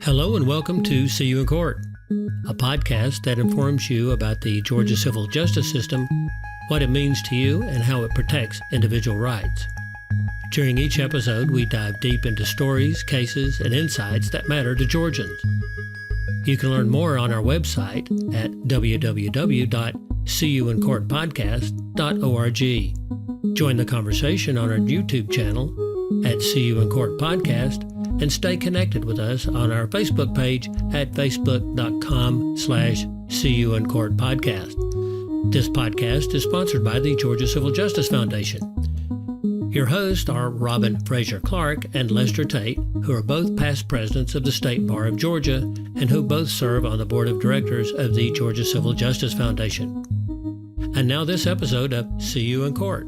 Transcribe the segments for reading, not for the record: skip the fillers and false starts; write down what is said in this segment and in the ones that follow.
Hello and welcome to See You in Court, a podcast that informs you about the Georgia civil justice system, what it means to you, and how it protects individual rights. During each episode, we dive deep into stories, cases, and insights that matter to Georgians. You can learn more on our website at www.seeyouincourtpodcast.org. Join the conversation on our YouTube channel at See You in Court Podcast, and stay connected with us on our Facebook page at facebook.com/seeyouincourtpodcast. This podcast is sponsored by the Georgia Civil Justice Foundation. Your hosts are Robin Frazer Clark and Lester Tate, who are both past presidents of the State Bar of Georgia and who both serve on the board of directors of the Georgia Civil Justice Foundation. And now this episode of See You in Court.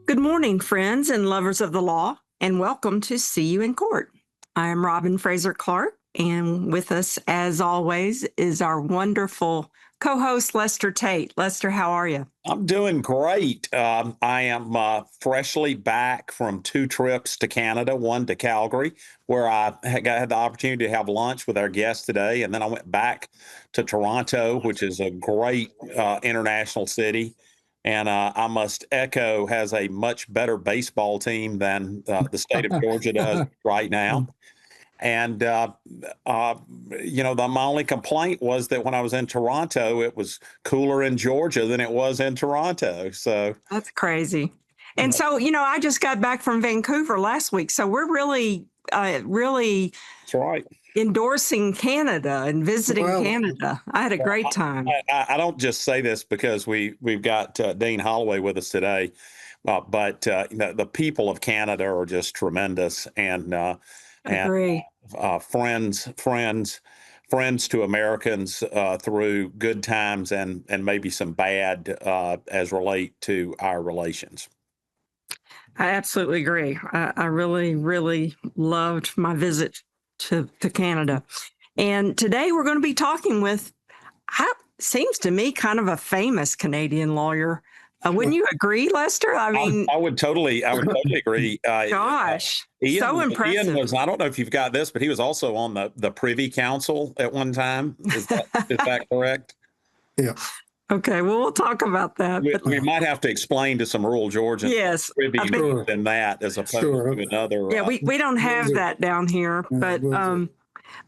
Good morning, friends and lovers of the law, and welcome to See You in Court. I am Robin Frazer Clark, and with us, as always, is our wonderful co-host, Lester Tate. Lester, how are you? I'm doing great. I am freshly back from 2 trips to Canada, one to Calgary, where I had the opportunity to have lunch with our guest today, and then I went back to Toronto, which is a great international city. And I must echo, has a much better baseball team than the state of Georgia does right now. And, my only complaint was that when I was in Toronto, it was cooler in Georgia than it was in Toronto. So that's crazy. And so, I just got back from Vancouver last week. So we're really that's right. Endorsing Canada and visiting Canada. I had a great time. I don't just say this because we've got Dean Holloway with us today, but the people of Canada are just tremendous, and friends to Americans through good times and maybe some bad as relate to our relations. I absolutely agree. I really, really loved my visit to Canada. And today we're going to be talking with, seems to me, kind of a famous Canadian lawyer. Wouldn't you agree, Lester? I mean, I would totally agree. Gosh, Ian, so impressive. Ian was, I don't know if you've got this, but he was also on the Privy Council at one time. Is that correct? Yeah. Okay, well, we'll talk about that. We might have to explain to some rural Georgians. Yes, Privy than that, as opposed to another. Yeah, we don't have that down here, but we're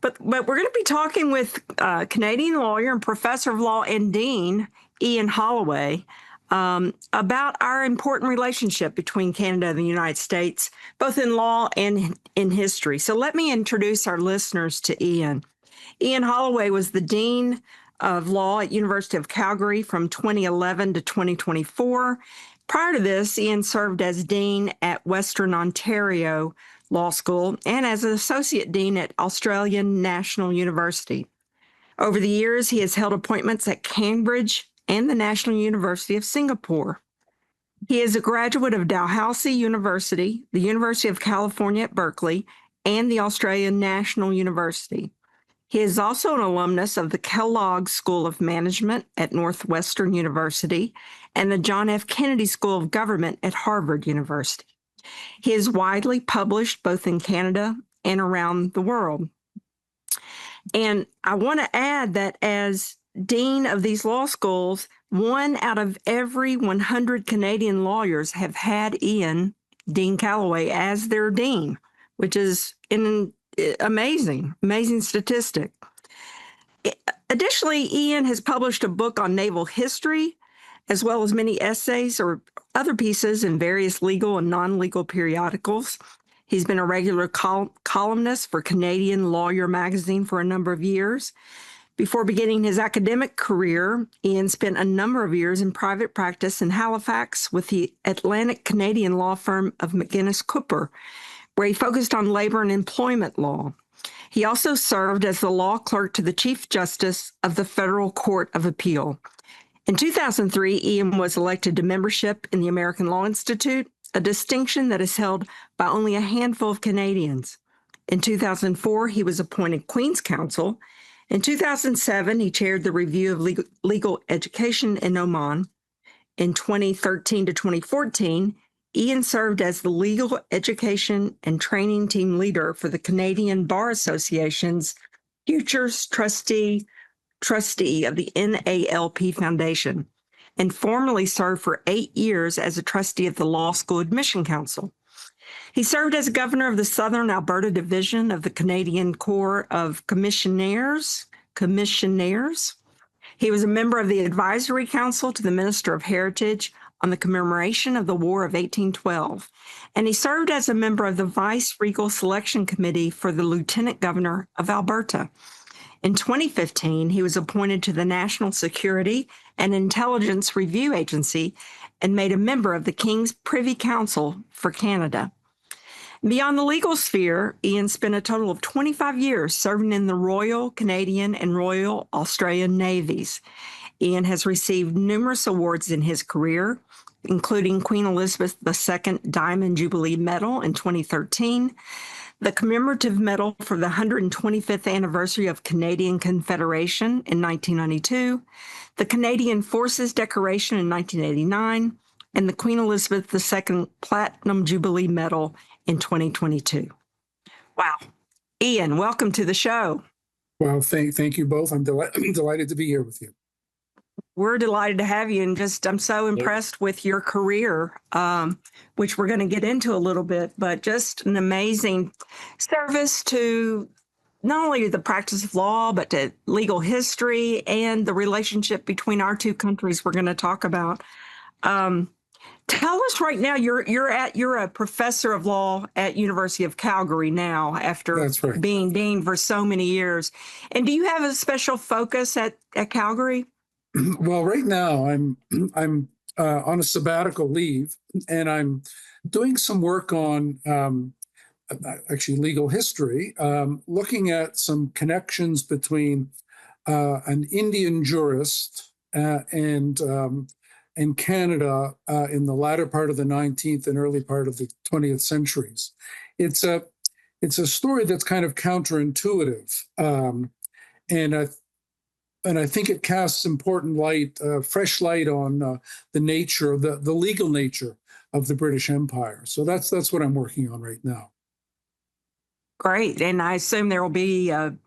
going to be talking with Canadian lawyer and professor of law and dean Ian Holloway about our important relationship between Canada and the United States, both in law and in history. So let me introduce our listeners to Ian. Ian Holloway was the dean of law at University of Calgary from 2011 to 2024. Prior to this, Ian served as dean at Western Ontario Law School and as an associate dean at Australian National University. Over the years, he has held appointments at Cambridge and the National University of Singapore. He is a graduate of Dalhousie University, the University of California at Berkeley, and the Australian National University. He is also an alumnus of the Kellogg School of Management at Northwestern University and the John F. Kennedy School of Government at Harvard University. He is widely published both in Canada and around the world. And I want to add that as dean of these law schools, 1 out of every 100 Canadian lawyers have had Dean Holloway, as their dean, which is an amazing statistic. Additionally, Ian has published a book on naval history, as well as many essays or other pieces in various legal and non-legal periodicals. He's been a regular columnist for Canadian Lawyer magazine for a number of years. Before beginning his academic career, Ian spent a number of years in private practice in Halifax with the Atlantic Canadian law firm of McGinnis Cooper, where he focused on labor and employment law. He also served as the law clerk to the Chief Justice of the Federal Court of Appeal. In 2003, Ian was elected to membership in the American Law Institute, a distinction that is held by only a handful of Canadians. In 2004, he was appointed Queen's Counsel. In 2007, he chaired the Review of Legal Education in Oman. In 2013 to 2014, Ian served as the legal education and training team leader for the Canadian Bar Association's Futures Trustee of the NALP Foundation, and formerly served for 8 years as a trustee of the Law School Admission Council. He served as governor of the Southern Alberta Division of the Canadian Corps of Commissioners. He was a member of the Advisory Council to the Minister of Heritage on the commemoration of the War of 1812, and he served as a member of the Vice-Regal Selection Committee for the Lieutenant Governor of Alberta. In 2015, he was appointed to the National Security and Intelligence Review Agency and made a member of the King's Privy Council for Canada. Beyond the legal sphere, Ian spent a total of 25 years serving in the Royal Canadian and Royal Australian Navies. Ian has received numerous awards in his career, including Queen Elizabeth II Diamond Jubilee Medal in 2013, the Commemorative Medal for the 125th anniversary of Canadian Confederation in 1992, the Canadian Forces Decoration in 1989, and the Queen Elizabeth II Platinum Jubilee Medal in 2022. Wow. Ian, welcome to the show. Well, thank you both. I'm delighted to be here with you. We're delighted to have you, and I'm so impressed with your career, which we're going to get into a little bit, but just an amazing service to not only the practice of law, but to legal history and the relationship between our two countries we're going to talk about. Tell us right now, you're a professor of law at University of Calgary now after being dean for so many years. And do you have a special focus at Calgary? Well, right now I'm on a sabbatical leave, and I'm doing some work on actually legal history, looking at some connections between an Indian jurist and Canada in the latter part of the 19th and early part of the 20th centuries. It's a story that's kind of counterintuitive, and I think it casts important light, fresh light on the nature of the legal nature of the British Empire. So that's what I'm working on right now. Great, and I assume there will be a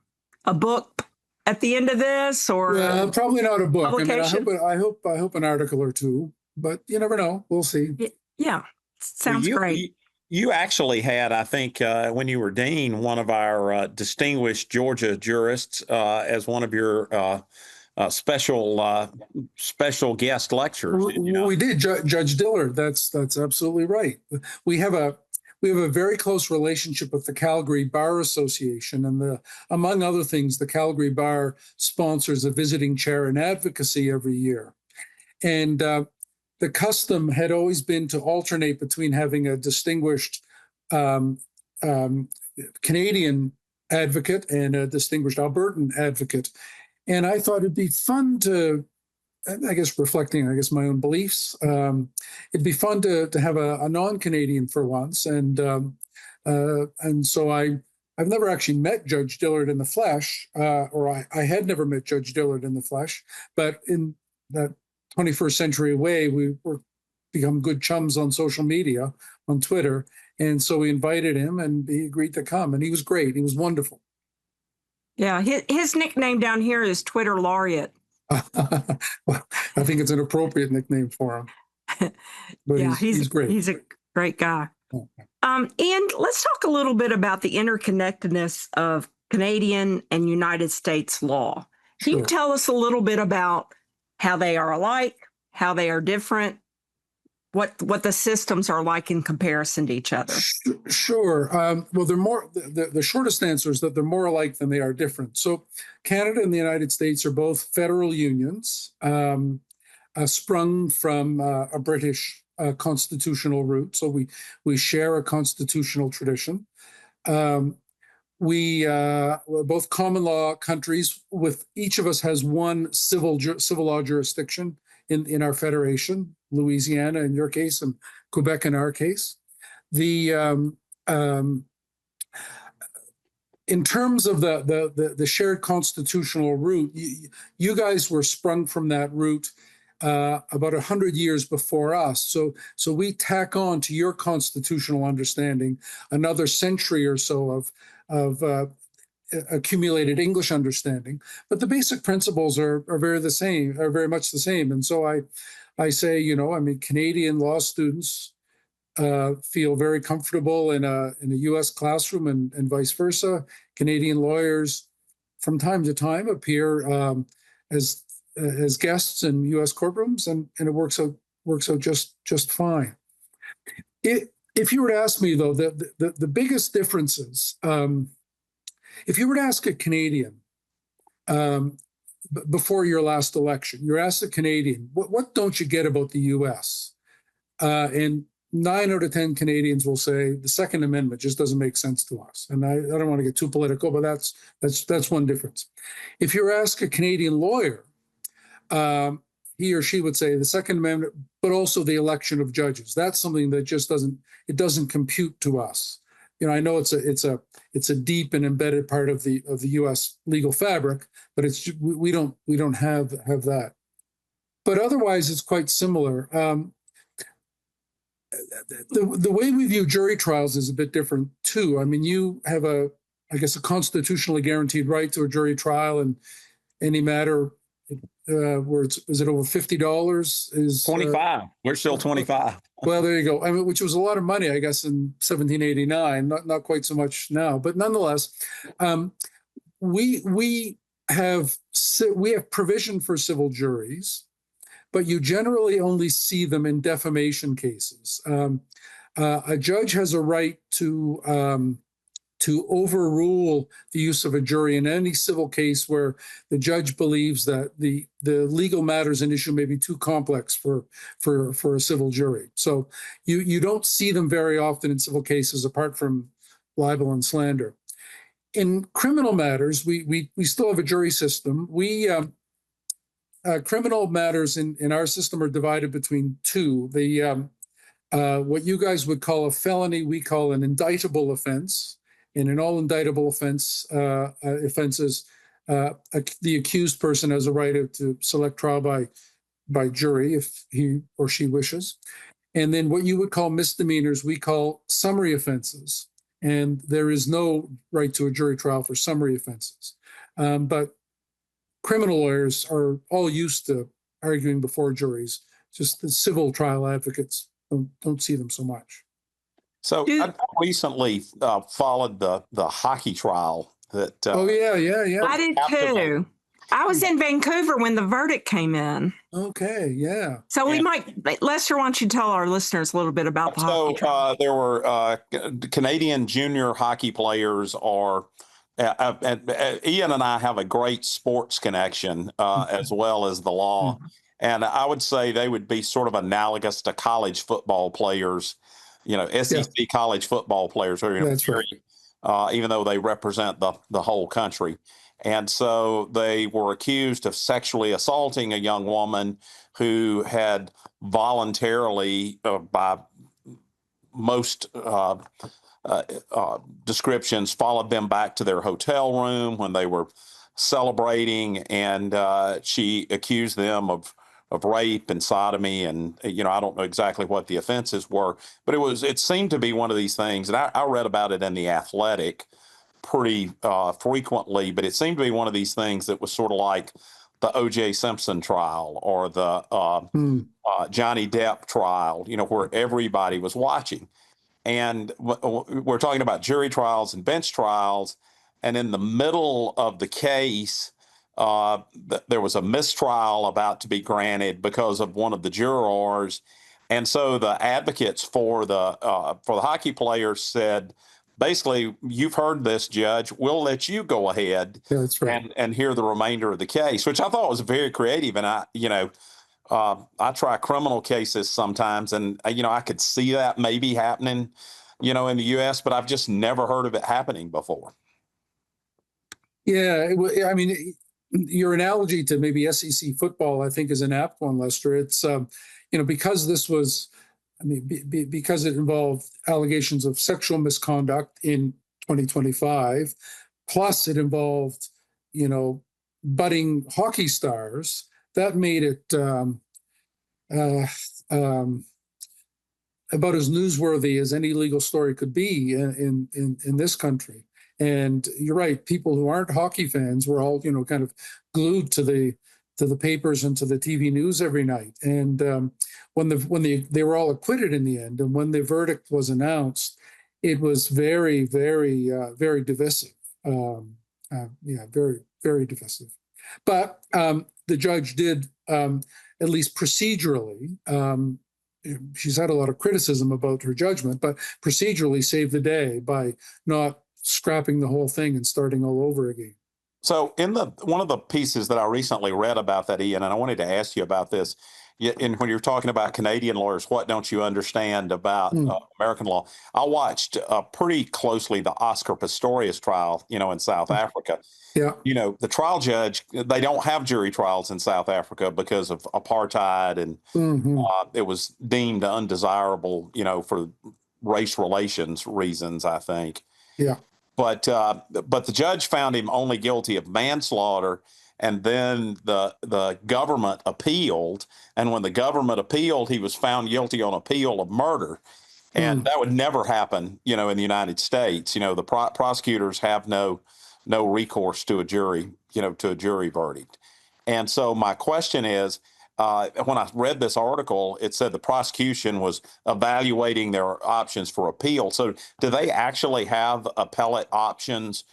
book at the end of this, or probably not a book. Publication? I hope an article or two, but you never know. We'll see. Yeah, sounds great. You actually had, I think, when you were dean, one of our distinguished Georgia jurists as one of your special guest lectures. We did, Judge Dillard. That's absolutely right. We have a very close relationship with the Calgary Bar Association, and among other things, the Calgary Bar sponsors a visiting chair in advocacy every year. And the custom had always been to alternate between having a distinguished Canadian advocate and a distinguished Albertan advocate. And I thought it'd be fun to, I guess, reflecting, my own beliefs. It'd be fun to have a non-Canadian for once, and so I've never actually met Judge Dillard in the flesh, or I had never met Judge Dillard in the flesh, but in that 21st century way, we were become good chums on social media, on Twitter, and so we invited him, and he agreed to come, and he was great. He was wonderful. Yeah, his nickname down here is Twitter Laureate. Well, I think it's an appropriate nickname for him. But yeah, he's great. He's a great guy. Okay. And let's talk a little bit about the interconnectedness of Canadian and United States law. Can you tell us a little bit about how they are alike, how they are different, what the systems are like in comparison to each other? Sure. Well, they're more. The shortest answer is that they're more alike than they are different. So, Canada and the United States are both federal unions, sprung from a British constitutional root. So we share a constitutional tradition. We're both common law countries. With each of us has one civil law jurisdiction in our federation, Louisiana in your case and Quebec in our case. In terms of the shared constitutional root, you guys were sprung from that root about 100 years before us. So we tack on to your constitutional understanding another century or so of accumulated English understanding. But the basic principles are very much the same. And so I say, Canadian law students feel very comfortable in a U.S. classroom and vice versa. Canadian lawyers from time to time appear as guests in U.S. courtrooms, and it works out just fine. If you were to ask me, though, the biggest differences, if you were to ask a Canadian before your last election, you're asked a Canadian, what don't you get about the U.S.? And 9 out of 10 Canadians will say the Second Amendment just doesn't make sense to us. And I don't want to get too political, but that's one difference. If you ask a Canadian lawyer, he or she would say the Second Amendment, but also the election of judges. That's something that just doesn't compute to us. I know it's a deep and embedded part of the U.S. legal fabric, but we don't have that. But otherwise, it's quite similar. The way we view jury trials is a bit different too. I mean, you have a constitutionally guaranteed right to a jury trial in any matter where is it over $50? Is 25. We're still 25. Well, there you go. I mean, which was a lot of money, I guess, in 1789. Not quite so much now, but nonetheless, we have provision for civil juries, but you generally only see them in defamation cases. A judge has a right to overrule the use of a jury in any civil case where the judge believes that the legal matters in issue may be too complex for a civil jury. So you don't see them very often in civil cases apart from libel and slander. In criminal matters, we still have a jury system. Criminal matters in our system are divided between two. What you guys would call a felony, we call an indictable offense. And in all indictable offenses, the accused person has a right to select trial by jury if he or she wishes. And then what you would call misdemeanors, we call summary offenses. And there is no right to a jury trial for summary offenses. But criminal lawyers are all used to arguing before juries. Just the civil trial advocates don't see them so much. So I recently followed the hockey trial that. Oh yeah. I did too. I was in Vancouver when the verdict came in. Okay, yeah. So Lester, why don't you tell our listeners a little bit about the hockey trial? There were Canadian junior hockey players Ian and I have a great sports connection as well as the law. And I would say they would be sort of analogous to college football players. SEC college football players, That's right. Even though they represent the whole country. And so they were accused of sexually assaulting a young woman who had voluntarily, by most descriptions, followed them back to their hotel room when they were celebrating. And she accused them of rape and sodomy, and I don't know exactly what the offenses were, but it seemed to be one of these things, and I read about it in The Athletic pretty frequently, but it seemed to be one of these things that was sort of like the O.J. Simpson trial or the Johnny Depp trial, where everybody was watching. And we're talking about jury trials and bench trials, and in the middle of the case, there was a mistrial about to be granted because of one of the jurors, and so the advocates for the hockey players said, basically, you've heard this, Judge. We'll let you go ahead and hear the remainder of the case, which I thought was very creative. And I try criminal cases sometimes, and I could see that maybe happening, in the U.S., but I've just never heard of it happening before. Yeah, I mean, your analogy to maybe SEC football, I think, is an apt one, Lester. It's, because this was, because it involved allegations of sexual misconduct in 2025, plus it involved, budding hockey stars, that made it uh, um, about as newsworthy as any legal story could be in this country. And you're right, people who aren't hockey fans were all, kind of glued to the papers and to the TV news every night. And when they were all acquitted in the end, and when the verdict was announced, it was very, very, very divisive. Very, very divisive. But the judge did, at least procedurally, she's had a lot of criticism about her judgment, but procedurally saved the day by not scrapping the whole thing and starting all over again. So in one of the pieces that I recently read about that, Ian, and I wanted to ask you about this, and when you're talking about Canadian lawyers, what don't you understand about American law? I watched pretty closely the Oscar Pistorius trial, in South Africa. Yeah. The trial judge, they don't have jury trials in South Africa because of apartheid, and it was deemed undesirable, for race relations reasons, I think. Yeah. But the judge found him only guilty of manslaughter, and then the government appealed. And when the government appealed, he was found guilty on appeal of murder. And that would never happen, in the United States. The prosecutors have no recourse to a jury, to a jury verdict. And so my question is, when I read this article, it said the prosecution was evaluating their options for appeal. So do they actually have appellate options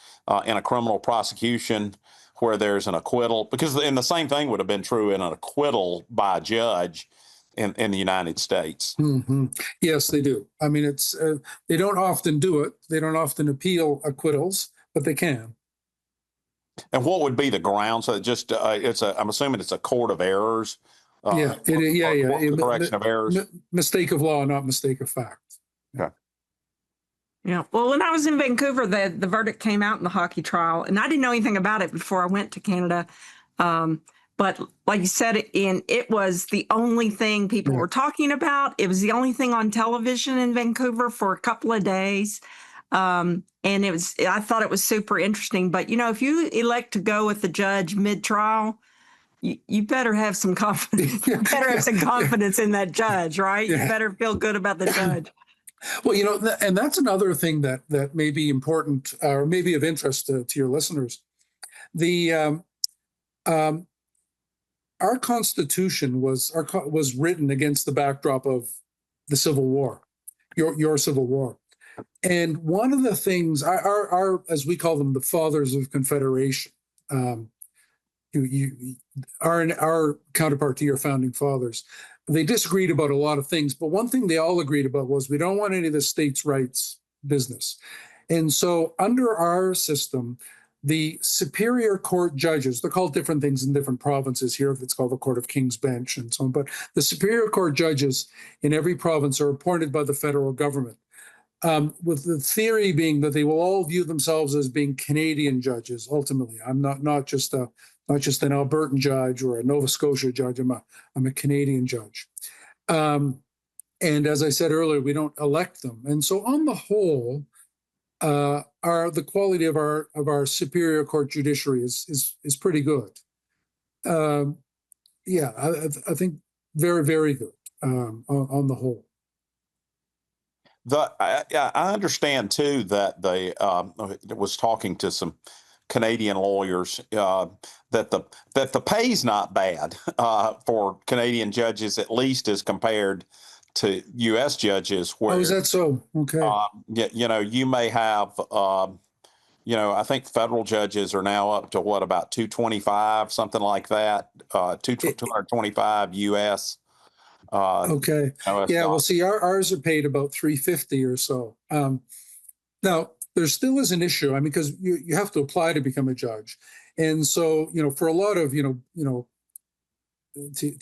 in a criminal prosecution where there's an acquittal? Because the same thing would have been true in an acquittal by a judge in the United States. Yes, they do. I mean, they don't often do it. They don't often appeal acquittals, but they can. And what would be the grounds? So I'm assuming it's a court of errors. Correction of errors. Mistake of law, not mistake of fact. Okay. Yeah. Well, when I was in Vancouver, the verdict came out in the hockey trial, and I didn't know anything about it before I went to Canada. But like you said, it was the only thing people were talking about. It was the only thing on television in Vancouver for a couple of days. And I thought it was super interesting. But, if you elect to go with the judge mid-trial, you better have some confidence. You better have some confidence in that judge, right? You better feel good about the judge. Well, and that's another thing that may be important or maybe of interest to your listeners. Our Constitution was written against the backdrop of the Civil War, your Civil War. And one of the things, our as we call them, the fathers of Confederation, our counterpart to your founding fathers, they disagreed about a lot of things, but one thing they all agreed about was we don't want any of the states' rights business. And so under our system, the superior court judges, they're called different things in different provinces here. It's called the Court of King's Bench and so on. But the superior court judges in every province are appointed by the federal government, with the theory being that they will all view themselves as being Canadian judges. Ultimately, I'm not just an Albertan judge or a Nova Scotia judge. I'm a Canadian judge. And as I said earlier, we don't elect them. And so on the whole, the quality of our superior court judiciary is pretty good. I think very, very good on the whole. I understand too that they was talking to some Canadian lawyers that the pay's not bad for Canadian judges, at least as compared to U.S. judges. Where, is that so? Okay. You may have, I think federal judges are now up to about 225, something like that, 225 U.S. Okay. Yeah. Well, see, ours are paid about $350 or so. Now, there still is an issue. I mean, because you have to apply to become a judge, and so for a lot of to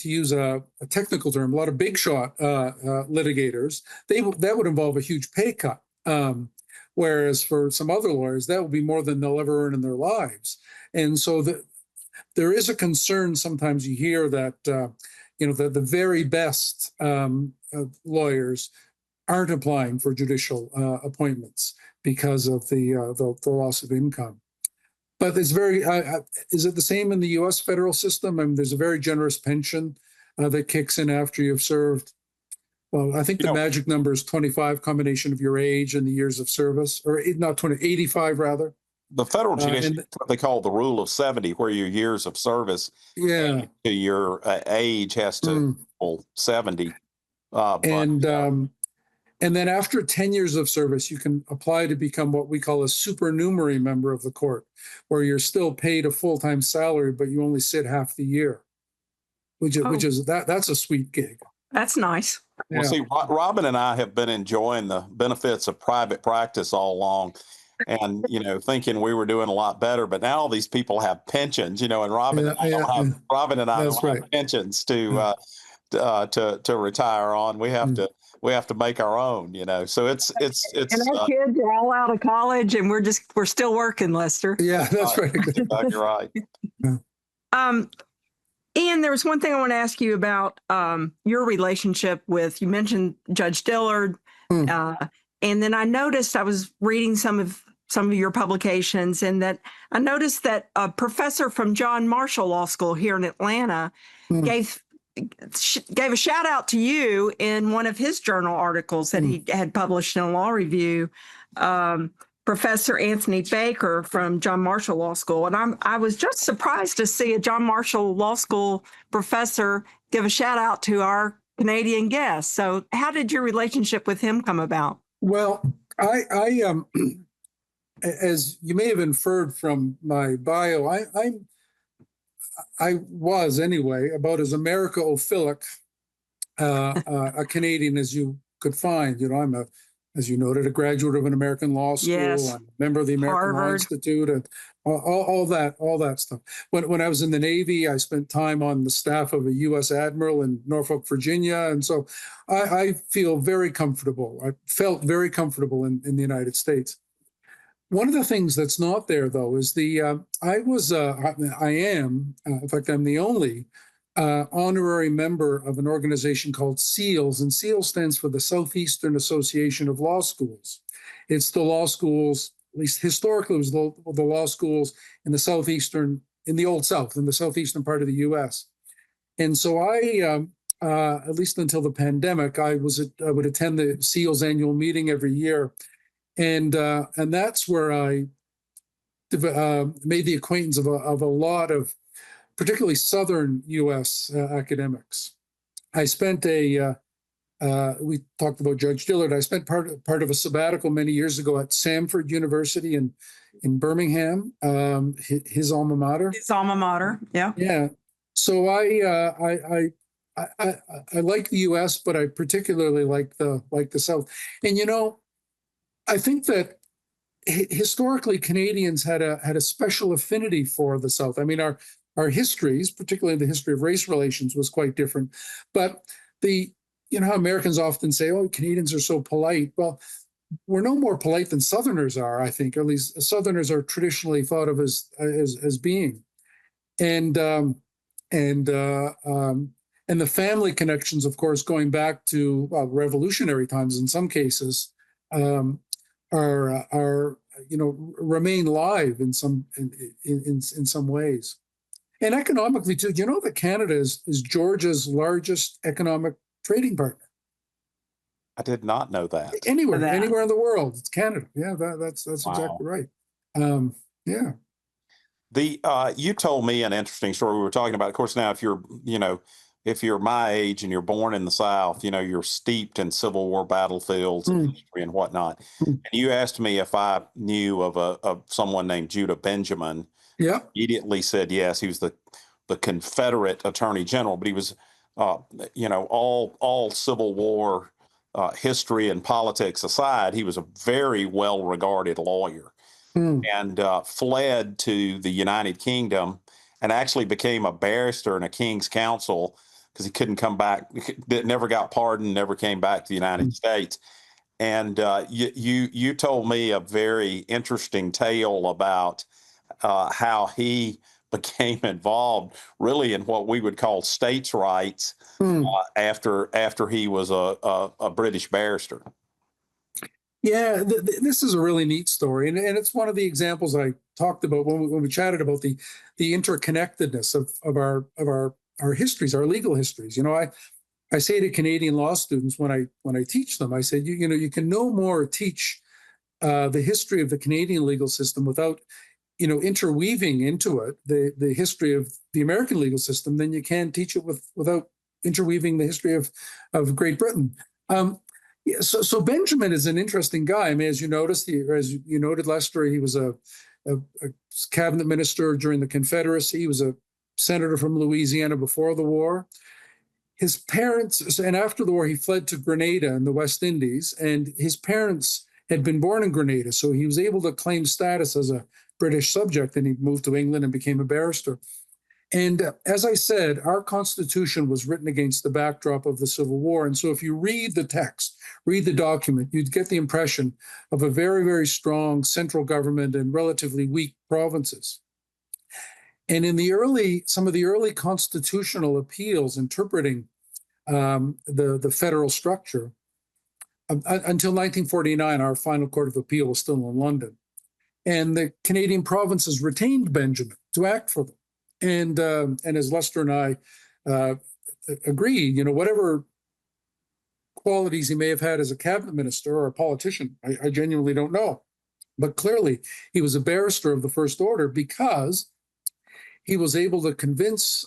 use a technical term, a lot of big shot litigators, that would involve a huge pay cut. Whereas for some other lawyers, that would be more than they'll ever earn in their lives. And so there is a concern. Sometimes you hear that the very best lawyers aren't applying for judicial appointments because of the loss of income. But it's is it the same in the U.S. federal system? I mean, there's a very generous pension that kicks in after you've served. Well, I think the magic number is 25, combination of your age and the years of service, or not 20, 85 rather. The federal judiciary, what they call the rule of 70, where your years of service to your age has to equal 70. And then after 10 years of service, you can apply to become what we call a supernumerary member of the court, where you're still paid a full-time salary, but you only sit half the year, which is that's a sweet gig. That's nice. Well, see, Robin and I have been enjoying the benefits of private practice all along, and thinking we were doing a lot better. But now all these people have pensions, and Robin and I don't have pensions to retire on. We have to make our own, So it's and our kids are all out of college, and we're still working, Lester. Yeah, that's right. You're right. Ian, there was one thing I want to ask you about your relationship with, you mentioned Judge Dillard. And then I noticed, I was reading some of your publications, and that I noticed that a professor from John Marshall Law School here in Atlanta gave a shout out to you in one of his journal articles that he had published in a law review. Professor Anthony Baker from John Marshall Law School. And I was just surprised to see a John Marshall Law School professor give a shout out to our Canadian guest. So how did your relationship with him come about? Well, I as you may have inferred from my bio, I was anyway about as America-ophilic a Canadian as you could find. I'm as you noted, a graduate of an American law school, yes. I'm a member of the American Law Institute, and all that stuff. When I was in the Navy, I spent time on the staff of a U.S. admiral in Norfolk, Virginia, and so I feel very comfortable. I felt very comfortable in the United States. One of the things that's not there, though, is I am, in fact, I'm the only honorary member of an organization called SEALS, and SEALS stands for the Southeastern Association of Law Schools. It's the law schools, at least historically, it was the law schools in the southeastern, in the Old South, in the southeastern part of the U.S. And so I, at least until the pandemic, I would attend the SEALS annual meeting every year, and that's where I made the acquaintance of a lot of particularly Southern U.S. Academics. I spent we talked about Judge Dillard. I spent part of a sabbatical many years ago at Samford University in Birmingham, his alma mater. His alma mater, yeah. Yeah. So I like the U.S., but I particularly like the South. And I think that historically Canadians had a special affinity for the South. I mean, our histories, particularly the history of race relations, was quite different. But how Americans often say, oh, Canadians are so polite. Well, we're no more polite than Southerners are, I think, or at least Southerners are traditionally thought of as being. And the family connections, of course, going back to revolutionary times in some cases, remain live in some ways. And economically, too, that Canada is Georgia's largest economic trading partner. I did not know that. Anywhere in the world, it's Canada. Yeah, that's wow. Exactly right. Yeah. You told me an interesting story we were talking about. Of course, now if you're my age and you're born in the South, you're steeped in Civil War battlefields and history and whatnot. And you asked me if I knew of someone named Judah Benjamin. Yeah. Immediately said yes. He was the Confederate Attorney General, but he was, all Civil War history and politics aside, he was a very well-regarded lawyer and fled to the United Kingdom and actually became a barrister in a King's Counsel because he couldn't come back, never got pardoned, never came back to the United States. And you told me a very interesting tale about how he became involved really in what we would call states' rights after he was a British barrister. Yeah, this is a really neat story, and it's one of the examples I talked about when we chatted about the interconnectedness of our our histories, our legal histories. I say to Canadian law students when I teach them, I say, you can no more teach the history of the Canadian legal system without interweaving into it the history of the American legal system than you can teach it without interweaving the history of Great Britain. So Benjamin is an interesting guy. I mean, as you noted, Lester, he was a cabinet minister during the Confederacy. He was a senator from Louisiana before the war. His parents, and after the war, he fled to Grenada in the West Indies, and his parents had been born in Grenada, so he was able to claim status as a British subject, and he moved to England and became a barrister. And as I said, our Constitution was written against the backdrop of the Civil War. And so if you read the text, read the document, you'd get the impression of a very, very strong central government and relatively weak provinces. And in some of the early constitutional appeals interpreting the federal structure, until 1949, our final court of appeal was still in London. And the Canadian provinces retained Benjamin to act for them. And as Lester and I agree, whatever qualities he may have had as a cabinet minister or a politician, I genuinely don't know. But clearly, he was a barrister of the first order because he was able to convince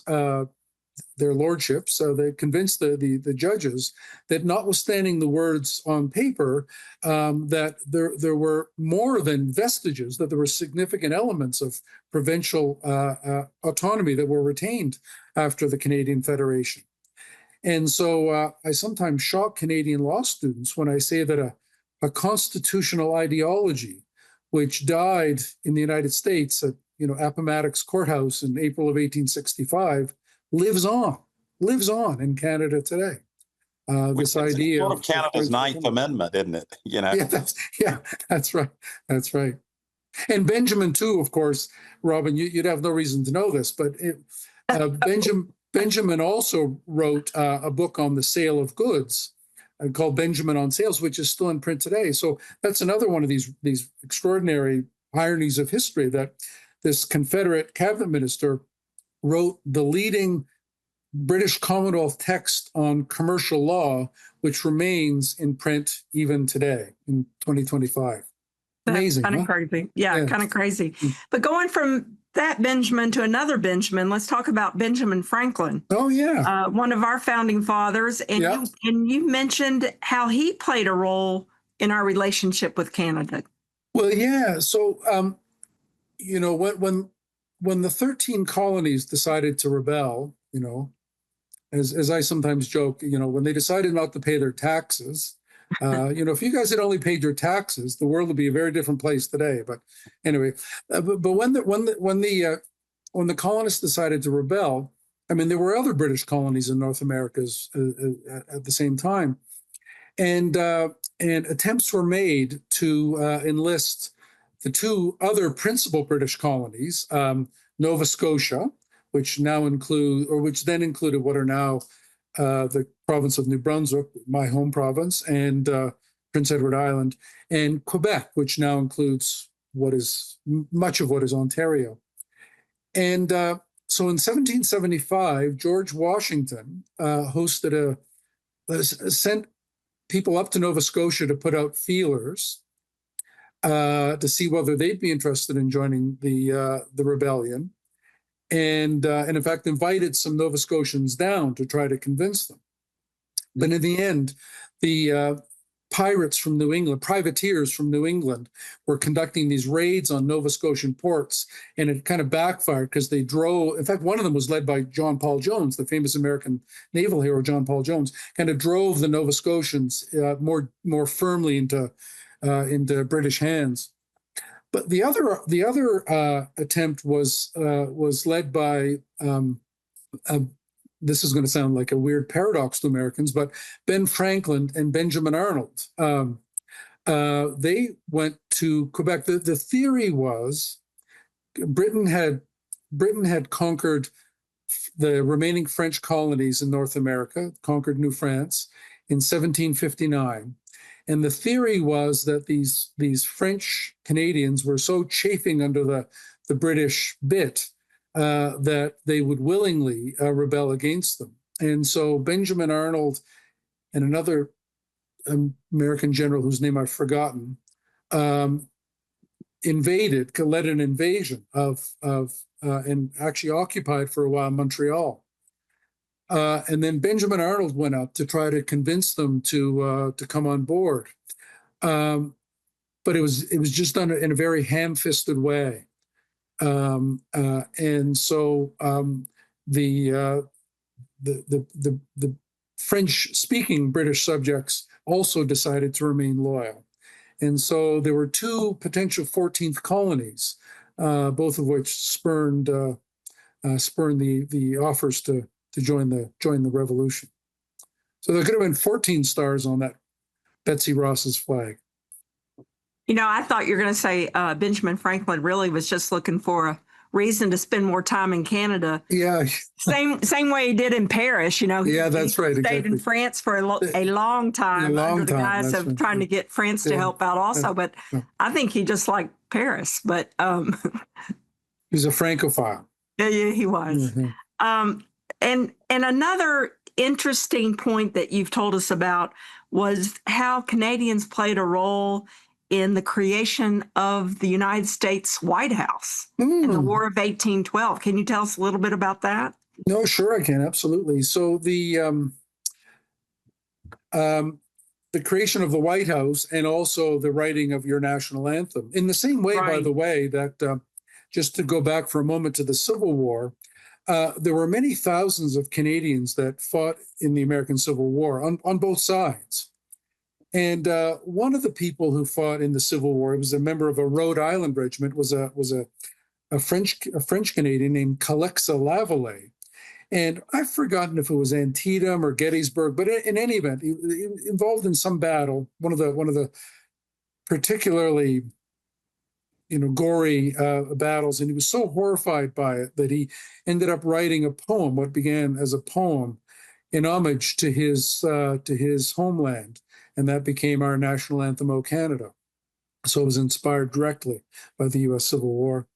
their lordships, they convinced the judges that notwithstanding the words on paper, that there were more than vestiges, that there were significant elements of provincial autonomy that were retained after the Canadian Federation. And so I sometimes shock Canadian law students when I say that a constitutional ideology, which died in the United States at Appomattox Courthouse in April of 1865, lives on in Canada today. This idea sort of Canada's Ninth Amendment, isn't it? That's right. That's right. And Benjamin too, of course, Robin, you'd have no reason to know this, but Benjamin also wrote a book on the sale of goods called Benjamin on Sales, which is still in print today. So that's another one of these extraordinary ironies of history, that this Confederate cabinet minister wrote the leading British Commonwealth text on commercial law, which remains in print even today in 2025. Amazing. Kind of crazy. Yeah, kind of crazy. But going from that Benjamin to another Benjamin, let's talk about Benjamin Franklin. Oh, yeah. One of our founding fathers. And you mentioned how he played a role in our relationship with Canada. Well, yeah. So, when the 13 colonies decided to rebel, as I sometimes joke, when they decided not to pay their taxes, if you guys had only paid your taxes, the world would be a very different place today. But anyway, but when the colonists decided to rebel, I mean, there were other British colonies in North America at the same time, and attempts were made to enlist the two other principal British colonies, Nova Scotia, which then included what are now the province of New Brunswick, my home province, and Prince Edward Island, and Quebec, which now includes much of what is Ontario. And so in 1775, George Washington sent people up to Nova Scotia to put out feelers to see whether they'd be interested in joining the rebellion, and in fact invited some Nova Scotians down to try to convince them. But in the end, the privateers from New England were conducting these raids on Nova Scotian ports, and it kind of backfired because they drove. In fact, one of them was led by John Paul Jones, the famous American naval hero John Paul Jones, kind of drove the Nova Scotians more firmly into British hands. But the other attempt was led by this is going to sound like a weird paradox to Americans, but Ben Franklin and Benjamin Arnold. They went to Quebec. The theory was Britain had conquered the remaining French colonies in North America, conquered New France in 1759. And the theory was that these French Canadians were so chafing under the British bit that they would willingly rebel against them. And so Benjamin Arnold and another American general whose name I've forgotten led an invasion and actually occupied for a while Montreal. And then Benjamin Arnold went up to try to convince them to come on board. But it was just done in a very ham-fisted way. And so the French-speaking British subjects also decided to remain loyal. And so there were two potential 14th colonies, both of which spurned the offers to join the revolution. So there could have been 14 stars on that Betsy Ross's flag. I thought you were going to say Benjamin Franklin really was just looking for a reason to spend more time in Canada. Yeah. Same way he did in Paris, Yeah, that's right. He stayed in France for a long time under the guise of trying to get France to help out also. But I think he just liked Paris. But he's a Francophile. Yeah, he was. Mm-hmm. And another interesting point that you've told us about was how Canadians played a role in the creation of the United States White House in the War of 1812. Can you tell us a little bit about that? No, sure I can, absolutely. So the creation of the White House and also the writing of your national anthem, in the same way, by the way, that just to go back for a moment to the Civil War, there were many thousands of Canadians that fought in the American Civil War on both sides. And one of the people who fought in the Civil War, was a member of a Rhode Island regiment, was a French Canadian named Calexa Lavallee. And I've forgotten if it was Antietam or Gettysburg, but in any event, he involved in some battle, one of the particularly gory battles, and he was so horrified by it that he ended up writing a poem, what began as a poem, in homage to his homeland. And that became our national anthem, O Canada. So it was inspired directly by the U.S. Civil War.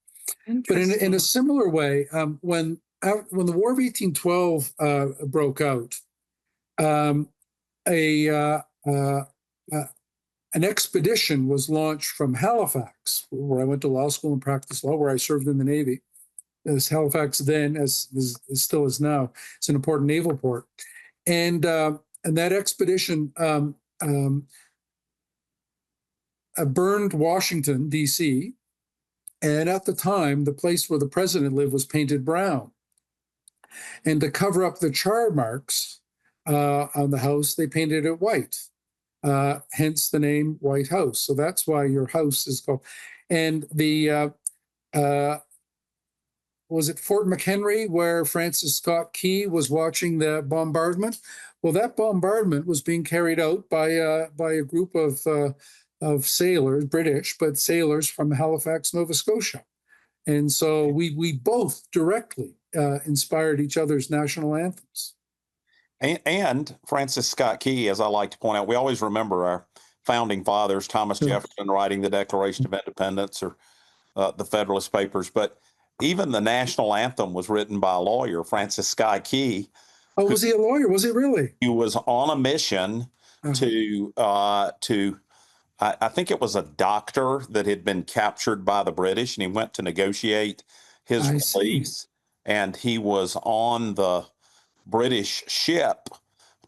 But in a similar way, when the War of 1812 broke out, an expedition was launched from Halifax, where I went to law school and practiced law, where I served in the Navy. As Halifax then, as still is now, it's an important naval port. And that expedition burned Washington, D.C., and at the time, the place where the president lived was painted brown. And to cover up the char marks on the house, they painted it white, hence the name White House. So that's why your house is called. And the was it Fort McHenry where Francis Scott Key was watching the bombardment? Well, that bombardment was being carried out by a group of sailors, British, but sailors from Halifax, Nova Scotia. And so we both directly inspired each other's national anthems. And Francis Scott Key, as I like to point out, we always remember our founding fathers, Thomas Jefferson writing the Declaration of Independence or the Federalist Papers. But even the national anthem was written by a lawyer, Francis Scott Key. Oh, was he a lawyer? Was he really? He was on a mission to I think it was a doctor that had been captured by the British, and he went to negotiate his release. And he was on the British ship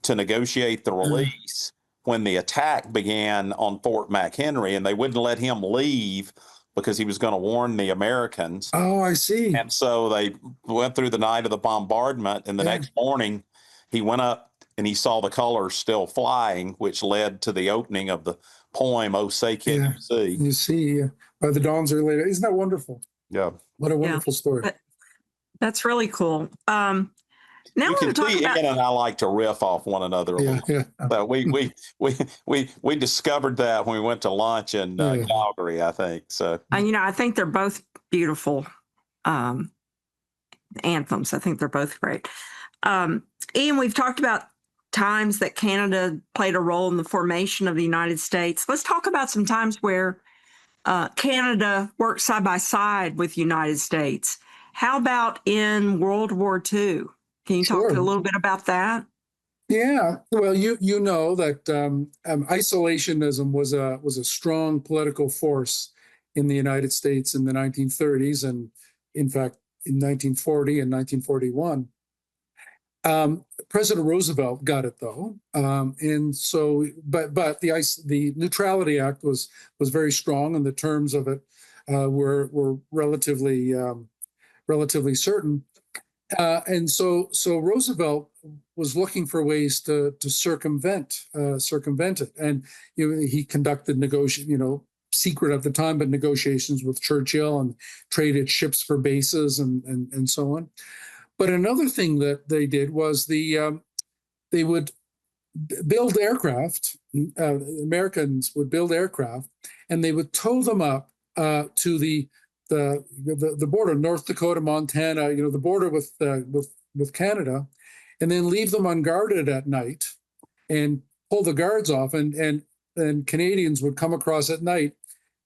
to negotiate the release when the attack began on Fort McHenry, and they wouldn't let him leave because he was going to warn the Americans. Oh, I see. And so they went through the night of the bombardment, and the next morning he went up and he saw the colors still flying, which led to the opening of the poem, "Oh, say can you see?" You see, by the dawn's early light. Isn't that wonderful? Yeah. What a wonderful story. That's really cool. Now you can see Ian and I like to riff off one another a little. Yeah. But we discovered that when we went to lunch in Calgary, I think. So I think they're both beautiful anthems. I think they're both great. Ian, we've talked about times that Canada played a role in the formation of the United States. Let's talk about some times where Canada worked side by side with the United States. How about in World War II? Can you talk Sure. a little bit about that? Yeah, well, you know that isolationism was a strong political force in the United States in the 1930s, and in fact, in 1940 and 1941. President Roosevelt got it though, and so, but the Neutrality Act was very strong, and the terms of it were relatively certain. And so Roosevelt was looking for ways to circumvent it, and he conducted secret at the time, but negotiations with Churchill and traded ships for bases and so on. But another thing that they did was they would build aircraft. Americans would build aircraft, and they would tow them up to the border, North Dakota, Montana, the border with Canada, and then leave them unguarded at night and pull the guards off, and Canadians would come across at night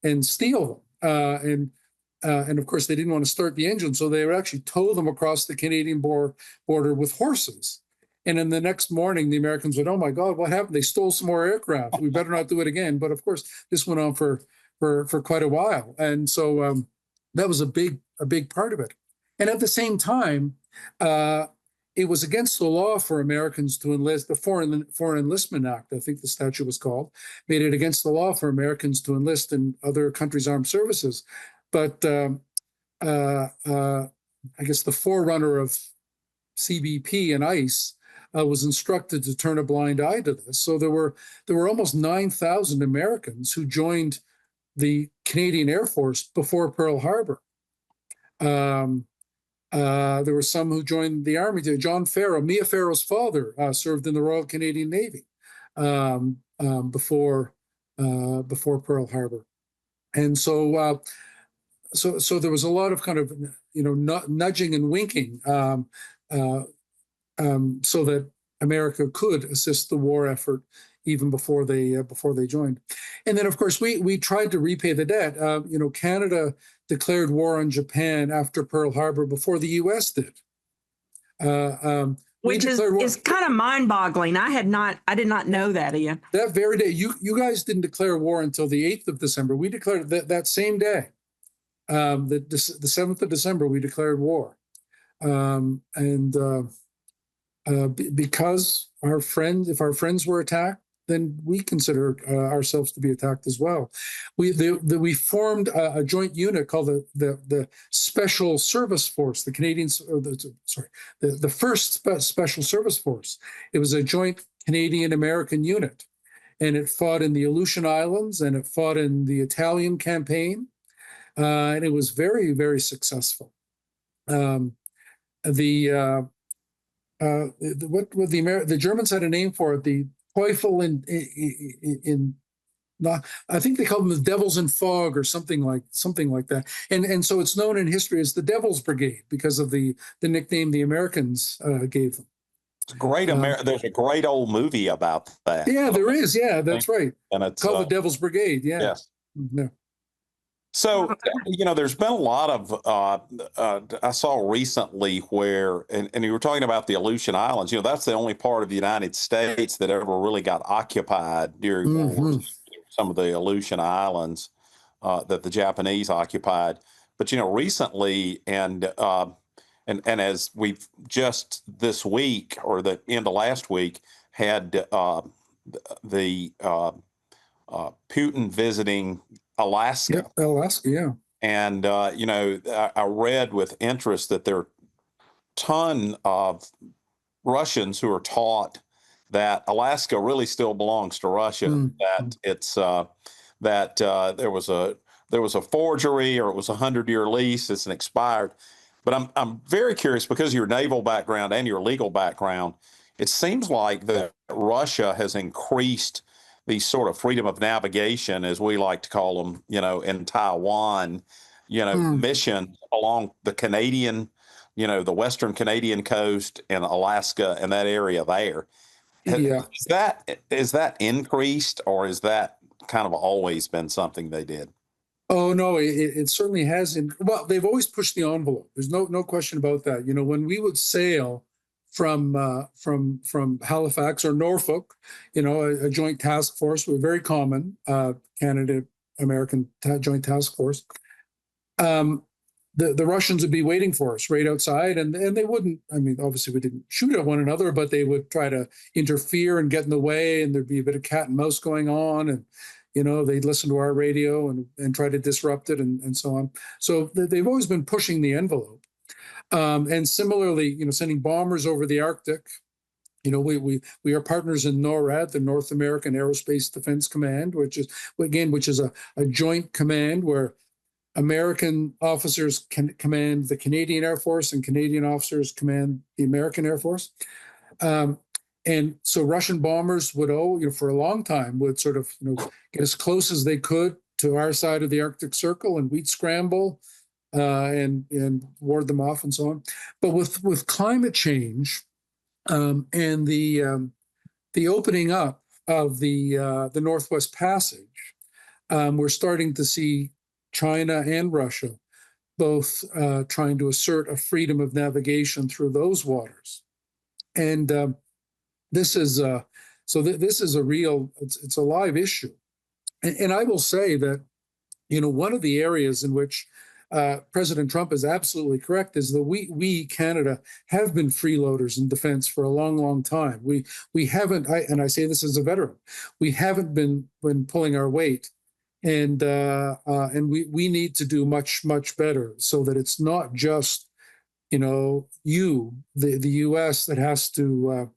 and steal them. And of course, they didn't want to start the engine, so they would actually tow them across the Canadian border with horses. And then the next morning, the Americans would, oh my God, what happened? They stole some more aircraft. We better not do it again. But of course, this went on for quite a while, and so that was a big part of it. And at the same time, it was against the law for Americans to enlist. The Foreign Enlistment Act, I think the statute was called, made it against the law for Americans to enlist in other countries' armed services. But I guess the forerunner of CBP and ICE was instructed to turn a blind eye to this. So there were almost 9,000 Americans who joined the Canadian Air Force before Pearl Harbor. There were some who joined the Army. John Farrow, Mia Farrow's father, served in the Royal Canadian Navy before Pearl Harbor, and so there was a lot of kind of nudging and winking so that America could assist the war effort even before they joined. And then, of course, we tried to repay the debt. Canada declared war on Japan after Pearl Harbor before the U.S. did. Which is kind of mind-boggling. I did not know that, Ian. That very day, you guys didn't declare war until the 8th of December. We declared that same day, the 7th of December, we declared war. Because if our friends were attacked, then we considered ourselves to be attacked as well. We formed a joint unit called the Special Service Force, the first Special Service Force. It was a joint Canadian-American unit, and it fought in the Aleutian Islands, and it fought in the Italian campaign, and it was very, very successful. The Germans had a name for it, the Teufel I think they called them the Devils in Fog or something like that. And so it's known in history as the Devil's Brigade because of the nickname the Americans gave them. It's great. There's a great old movie about that. Yeah, there is. Yeah, that's right. And it's called the Devil's Brigade. Yeah. Yes. Yeah. So, there's been a lot of, I saw recently where, and you were talking about the Aleutian Islands, that's the only part of the United States that ever really got occupied during World War II, some of the Aleutian Islands that the Japanese occupied. But, recently, and as we've just this week or the end of last week had the Putin visiting Alaska. Yeah, Alaska, yeah. And, I read with interest that there are a ton of Russians who are taught that Alaska really still belongs to Russia, that it's that there was a forgery or it was a 100-year lease, it's an expired. But I'm very curious because of your naval background and your legal background, it seems like that Russia has increased the sort of freedom of navigation, as we like to call them, in Taiwan, mission along the Canadian, the Western Canadian coast and Alaska and that area there. Yeah. Is that increased, or is that kind of always been something they did? Oh no, it certainly has. Well, they've always pushed the envelope. There's no question about that. When we would sail from Halifax or Norfolk, a joint task force, were very common, Canada American joint task force. The Russians would be waiting for us right outside, and they wouldn't. I mean, obviously we didn't shoot at one another, but they would try to interfere and get in the way, and there'd be a bit of cat and mouse going on, and they'd listen to our radio and try to disrupt it and so on. So they've always been pushing the envelope. And similarly, sending bombers over the Arctic. We are partners in NORAD, the North American Aerospace Defense Command, which is a joint command where American officers can command the Canadian Air Force and Canadian officers command the American Air Force. And so Russian bombers would, for a long time, would sort of, get as close as they could to our side of the Arctic Circle, and we'd scramble and ward them off and so on. But with climate change and the opening up of the Northwest Passage, we're starting to see China and Russia both trying to assert a freedom of navigation through those waters. And this is a real, it's a live issue. And I will say that, one of the areas in which President Trump is absolutely correct is that we Canada have been freeloaders in defense for a long, long time. We haven't, and I say this as a veteran, we haven't been pulling our weight, and we need to do much, much better so that it's not just the U.S. that has to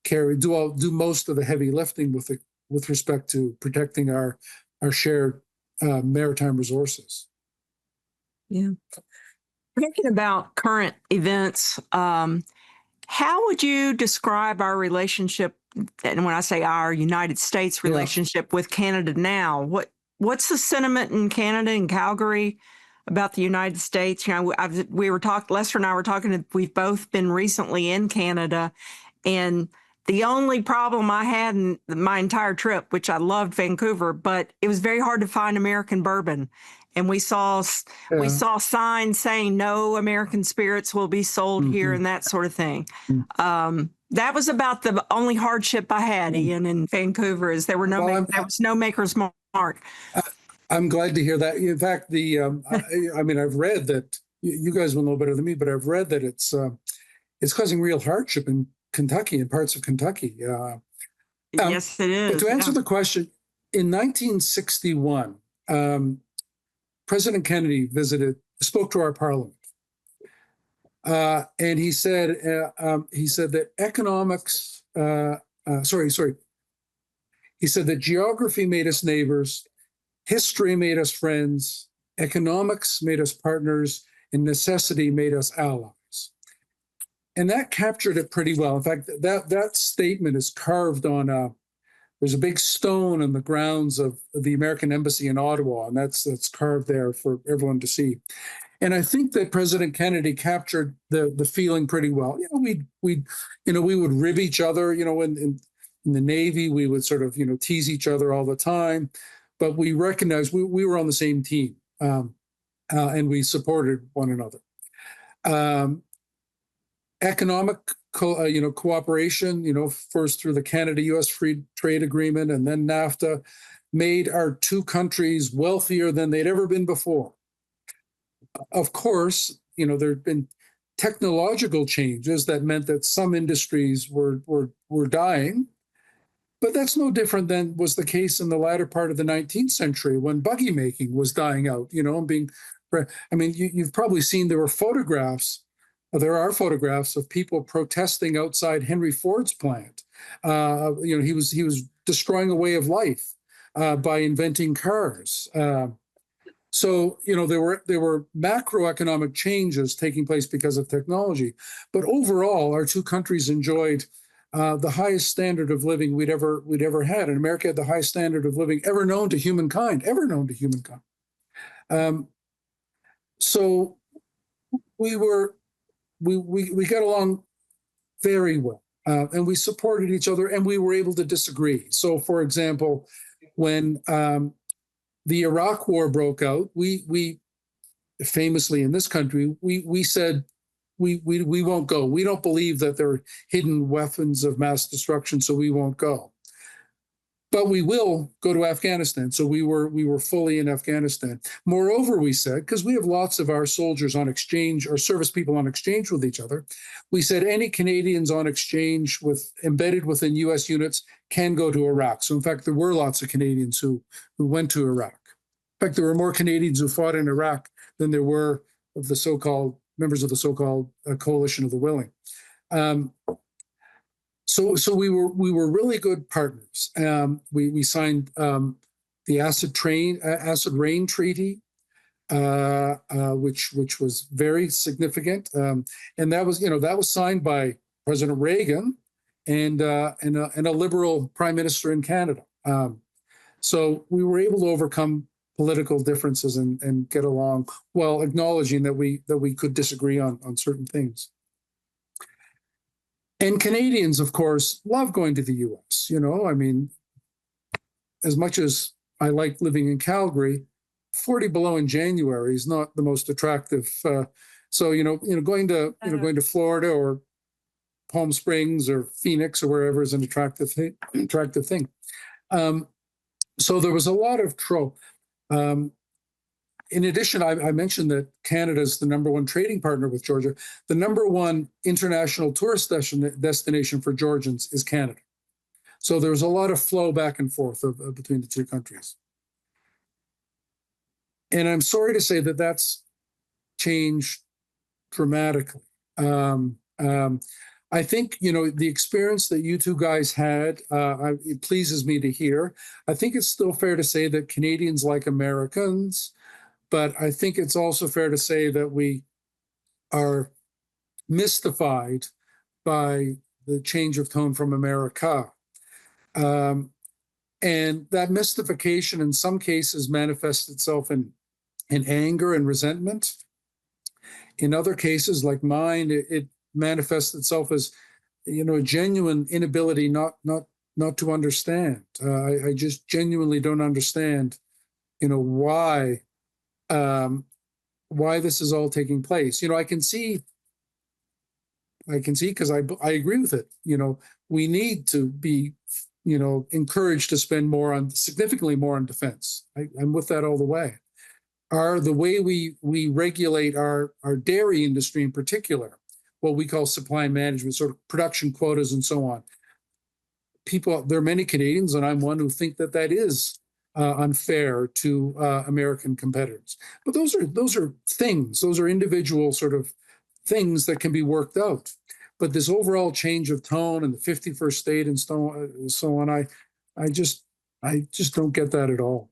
do most of the heavy lifting with respect to protecting our shared maritime resources. Yeah. Thinking about current events, how would you describe our relationship? And when I say our United States relationship with Canada now, what's the sentiment in Canada and Calgary about the United States? Lester and I were talking. We've both been recently in Canada, and the only problem I had in my entire trip, which I loved Vancouver, but it was very hard to find American bourbon. And we saw signs saying no American spirits will be sold here and that sort of thing. That was about the only hardship I had, Ian, in Vancouver, is there was no Maker's Mark. I'm glad to hear that. In fact, I've read that you guys will know better than me, but I've read that it's causing real hardship in Kentucky, in parts of Kentucky. Yes, it is. But to answer the question, in 1961, President Kennedy spoke to our parliament, and he said that economics. He said that geography made us neighbors, history made us friends, economics made us partners, and necessity made us allies. And that captured it pretty well. In fact, that statement is carved on there's a big stone on the grounds of the American Embassy in Ottawa, and that's carved there for everyone to see. And I think that President Kennedy captured the feeling pretty well. We would rib each other. In the Navy, we would sort of tease each other all the time, but we recognized we were on the same team, and we supported one another. Economic cooperation, first through the Canada-U.S. Free Trade Agreement and then NAFTA, made our two countries wealthier than they'd ever been before. Of course, there had been technological changes that meant that some industries were dying, but that's no different than was the case in the latter part of the 19th century when buggy making was dying out, and being. I mean, you've probably seen there are photographs of people protesting outside Henry Ford's plant. He was destroying a way of life by inventing cars. So there were macroeconomic changes taking place because of technology, but overall, our two countries enjoyed the highest standard of living we'd ever had. And America had the highest standard of living ever known to humankind. So we got along very well, and we supported each other, and we were able to disagree. So, for example, when the Iraq War broke out, we famously in this country, we said we won't go. We don't believe that there are hidden weapons of mass destruction, so we won't go. But we will go to Afghanistan. So we were fully in Afghanistan. Moreover, we said, because we have lots of our soldiers on exchange or service people on exchange with each other, we said any Canadians on exchange embedded within U.S. units can go to Iraq. So in fact, there were lots of Canadians who went to Iraq. In fact, there were more Canadians who fought in Iraq than there were of the so-called members of the so-called coalition of the willing. So we were really good partners. We signed the Acid Rain Treaty, which was very significant, and that was signed by President Reagan and a liberal prime minister in Canada. So we were able to overcome political differences and get along while acknowledging that we could disagree on certain things. And Canadians, of course, love going to the U.S. I mean, as much as I like living in Calgary, 40 below in January is not the most attractive. So going to Florida or Palm Springs or Phoenix or wherever is an attractive thing. So there was a lot of trope. In addition, I mentioned that Canada is the number one trading partner with Georgia. The number one international tourist destination for Georgians is Canada. So there's a lot of flow back and forth between the two countries. And I'm sorry to say that that's changed dramatically. I think, the experience that you two guys had, it pleases me to hear. I think it's still fair to say that Canadians like Americans, but I think it's also fair to say that we are mystified by the change of tone from America. And that mystification in some cases manifests itself in anger and resentment. In other cases, like mine, it manifests itself as, a genuine inability not to understand. I just genuinely don't understand, why this is all taking place. I can see because I agree with it. We need to be, encouraged to spend significantly more on defense. I'm with that all the way. The way we regulate our dairy industry in particular, what we call supply management, sort of production quotas and so on. There are many Canadians, and I'm one, who think that is unfair to American competitors. But those are things. Those are individual sort of things that can be worked out. But this overall change of tone and the 51st state and so on, I just don't get that at all.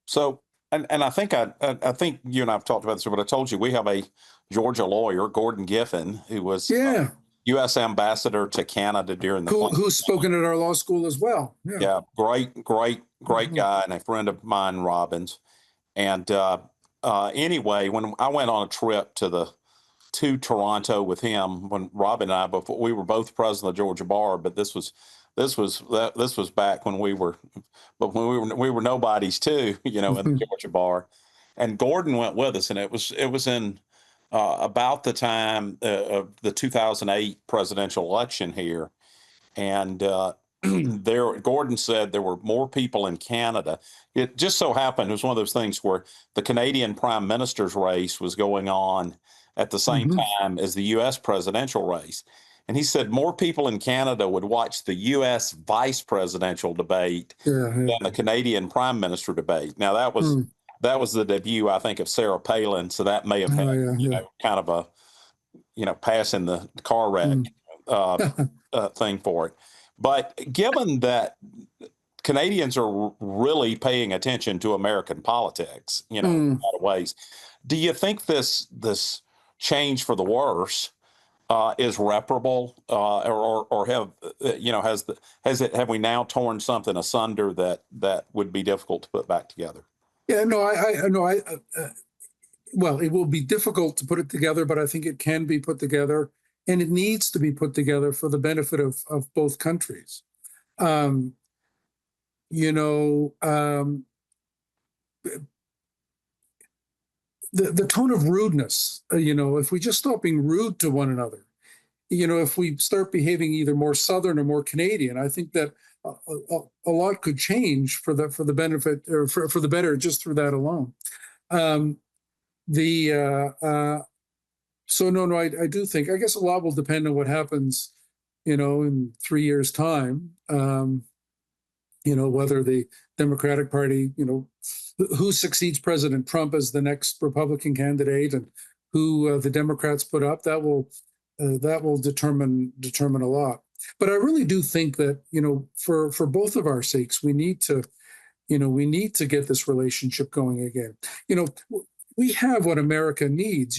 So, and I think I think you and I have talked about this, but I told you we have a Georgia lawyer, Gordon Giffen, who was U.S. ambassador to Canada during the who's spoken at our law school as well. Yeah, great guy and a friend of mine, Robbins. And anyway, when I went on a trip to Toronto with him, when Robin and I, before we were both president of the Georgia Bar, but this was back when we were nobodies too, in the Georgia Bar, and Gordon went with us, and it was in about the time of the 2008 presidential election here, and Gordon said there were more people in Canada. It just so happened it was one of those things where the Canadian prime minister's race was going on at the same time as the U.S. presidential race. And he said more people in Canada would watch the U.S. vice presidential debate than the Canadian prime minister debate. Now, that was the debut, I think, of Sarah Palin. So that may have had, kind of a, passing the car wreck thing for it. But given that Canadians are really paying attention to American politics, in a lot of ways, do you think this change for the worse is reparable, or have we now torn something asunder that would be difficult to put back together? Yeah, no, well, it will be difficult to put it together, but I think it can be put together, and it needs to be put together for the benefit of both countries. the tone of rudeness, if we just stop being rude to one another, if we start behaving either more Southern or more Canadian, I think that a lot could change for the benefit or for the better just through that alone. So no, I do think, I guess a lot will depend on what happens, in 3 years' time. Whether the Democratic Party, who succeeds President Trump as the next Republican candidate, and who the Democrats put up, that will determine a lot. But I really do think that, for both of our sakes, we need to get this relationship going again. We have what America needs.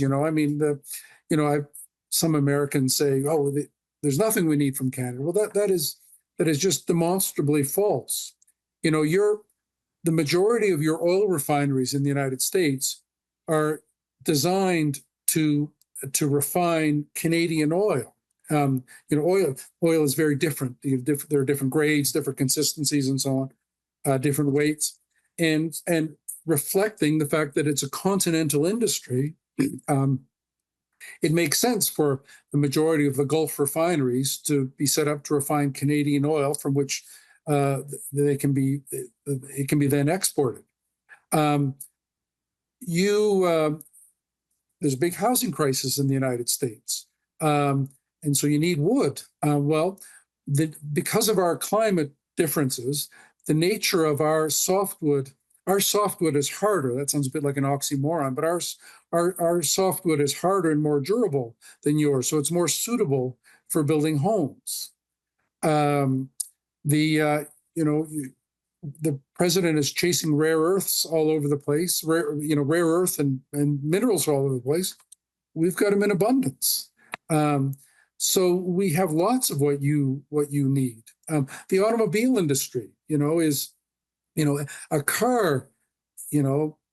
Some Americans say, "Oh, there's nothing we need from Canada." Well, that is just demonstrably false. The majority of your oil refineries in the United States are designed to refine Canadian oil. Oil is very different. There are different grades, different consistencies, and so on, different weights, and reflecting the fact that it's a continental industry. It makes sense for the majority of the Gulf refineries to be set up to refine Canadian oil, from which it can be then exported. There's a big housing crisis in the United States, and so you need wood. Because of our climate differences, the nature of our softwood is harder. That sounds a bit like an oxymoron, but our softwood is harder and more durable than yours, so it's more suitable for building homes. The president is chasing rare earths all over the place. Rare earth and minerals all over the place. We've got them in abundance. So we have lots of what you need. The automobile industry, is a car,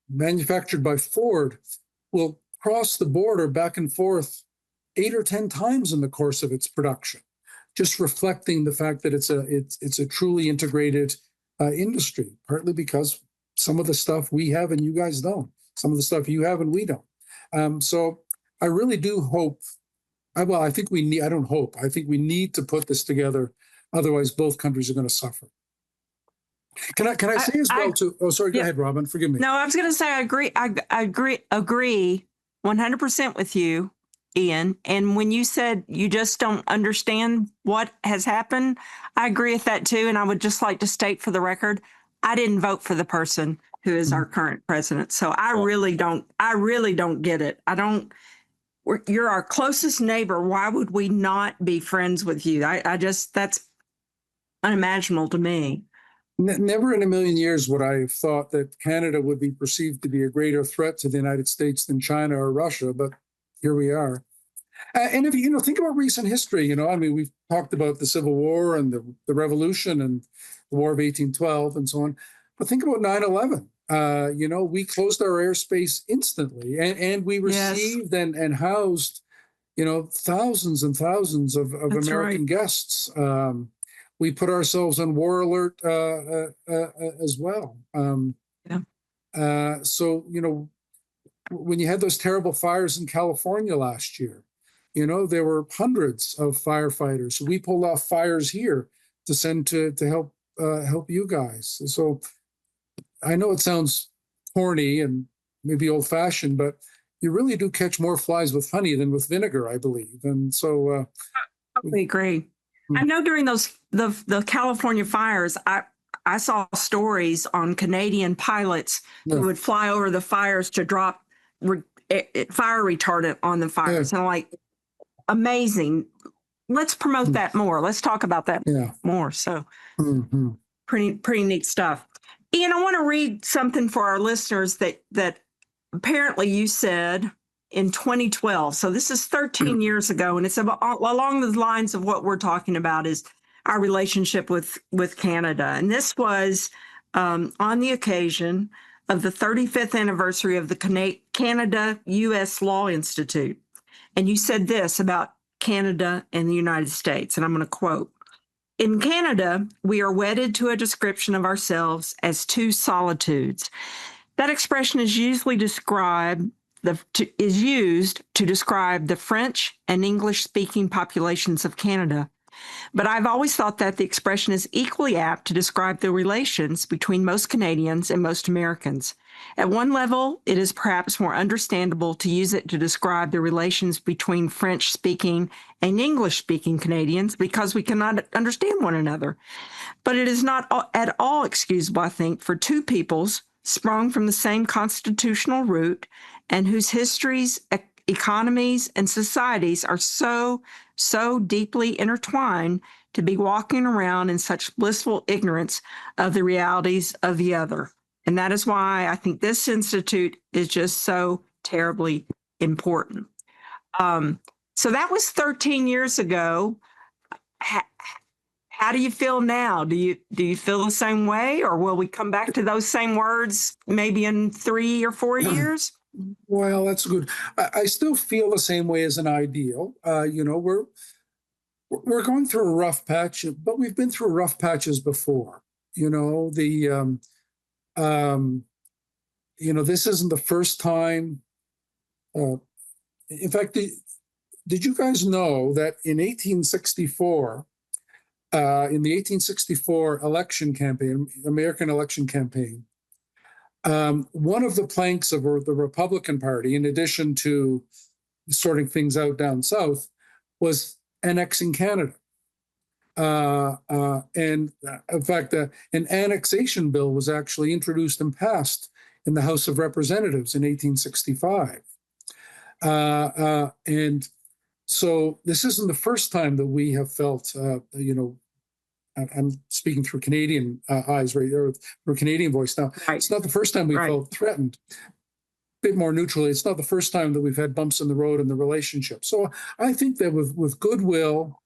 manufactured by Ford will cross the border back and forth 8 or 10 times in the course of its production, just reflecting the fact that it's a truly integrated industry, partly because some of the stuff we have and you guys don't, some of the stuff you have and we don't. So I really do hope, I think we need to put this together. Otherwise, both countries are going to suffer. Can I say as well too? Oh, sorry. Go ahead, Robin. Forgive me. No, I was going to say I agree. I agree 100% with you, Ian. And when you said you just don't understand what has happened, I agree with that too. And I would just like to state for the record, I didn't vote for the person who is our current president. So I really don't get it. You're our closest neighbor. Why would we not be friends with you? That's unimaginable to me. Never in a million years would I have thought that Canada would be perceived to be a greater threat to the United States than China or Russia, but here we are. And if you think about recent history, we've talked about the Civil War and the Revolution and the War of 1812 and so on, but think about 9/11. We closed our airspace instantly, and we received and housed, thousands and thousands of American guests. We put ourselves on war alert as well. So, when you had those terrible fires in California last year, there were hundreds of firefighters. We pulled off fires here to send to help you guys. So I know it sounds corny and maybe old-fashioned, but you really do catch more flies with honey than with vinegar, I believe. And so I agree. I know during the California fires, I saw stories on Canadian pilots who would fly over the fires to drop fire retardant on the fires. And I'm like, amazing. Let's promote that more. Let's talk about that more. So pretty neat stuff. Ian, I want to read something for our listeners that apparently you said in 2012. So this is 13 years ago, and it's along the lines of what we're talking about is our relationship with Canada. And this was on the occasion of the 35th anniversary of the Canada U.S. Law Institute. And you said this about Canada and the United States, and I'm going to quote, "In Canada, we are wedded to a description of ourselves as two solitudes. That expression is usually used to describe the French and English-speaking populations of Canada. But I've always thought that the expression is equally apt to describe the relations between most Canadians and most Americans. At one level, it is perhaps more understandable to use it to describe the relations between French-speaking and English-speaking Canadians because we cannot understand one another. But it is not at all excusable, I think, for two peoples sprung from the same constitutional root and whose histories, economies, and societies are so deeply intertwined to be walking around in such blissful ignorance of the realities of the other. And that is why I think this institute is just so terribly important. So that was 13 years ago. How do you feel now? Do you feel the same way, or will we come back to those same words maybe in 3 or 4 years? Well, that's good. I still feel the same way as an ideal. We're going through a rough patch, but we've been through rough patches before. This isn't the first time. In fact, did you guys know that in 1864? In the 1864 election campaign, American election campaign, one of the planks of the Republican Party, in addition to sorting things out down south, was annexing Canada. And in fact, an annexation bill was actually introduced and passed in the House of Representatives in 1865. And so this isn't the first time that we have felt, I'm speaking through Canadian eyes, right, or through Canadian voice now. Right. It's not the first time we felt threatened. A bit more neutrally, it's not the first time that we've had bumps in the road in the relationship. So I think that with goodwill,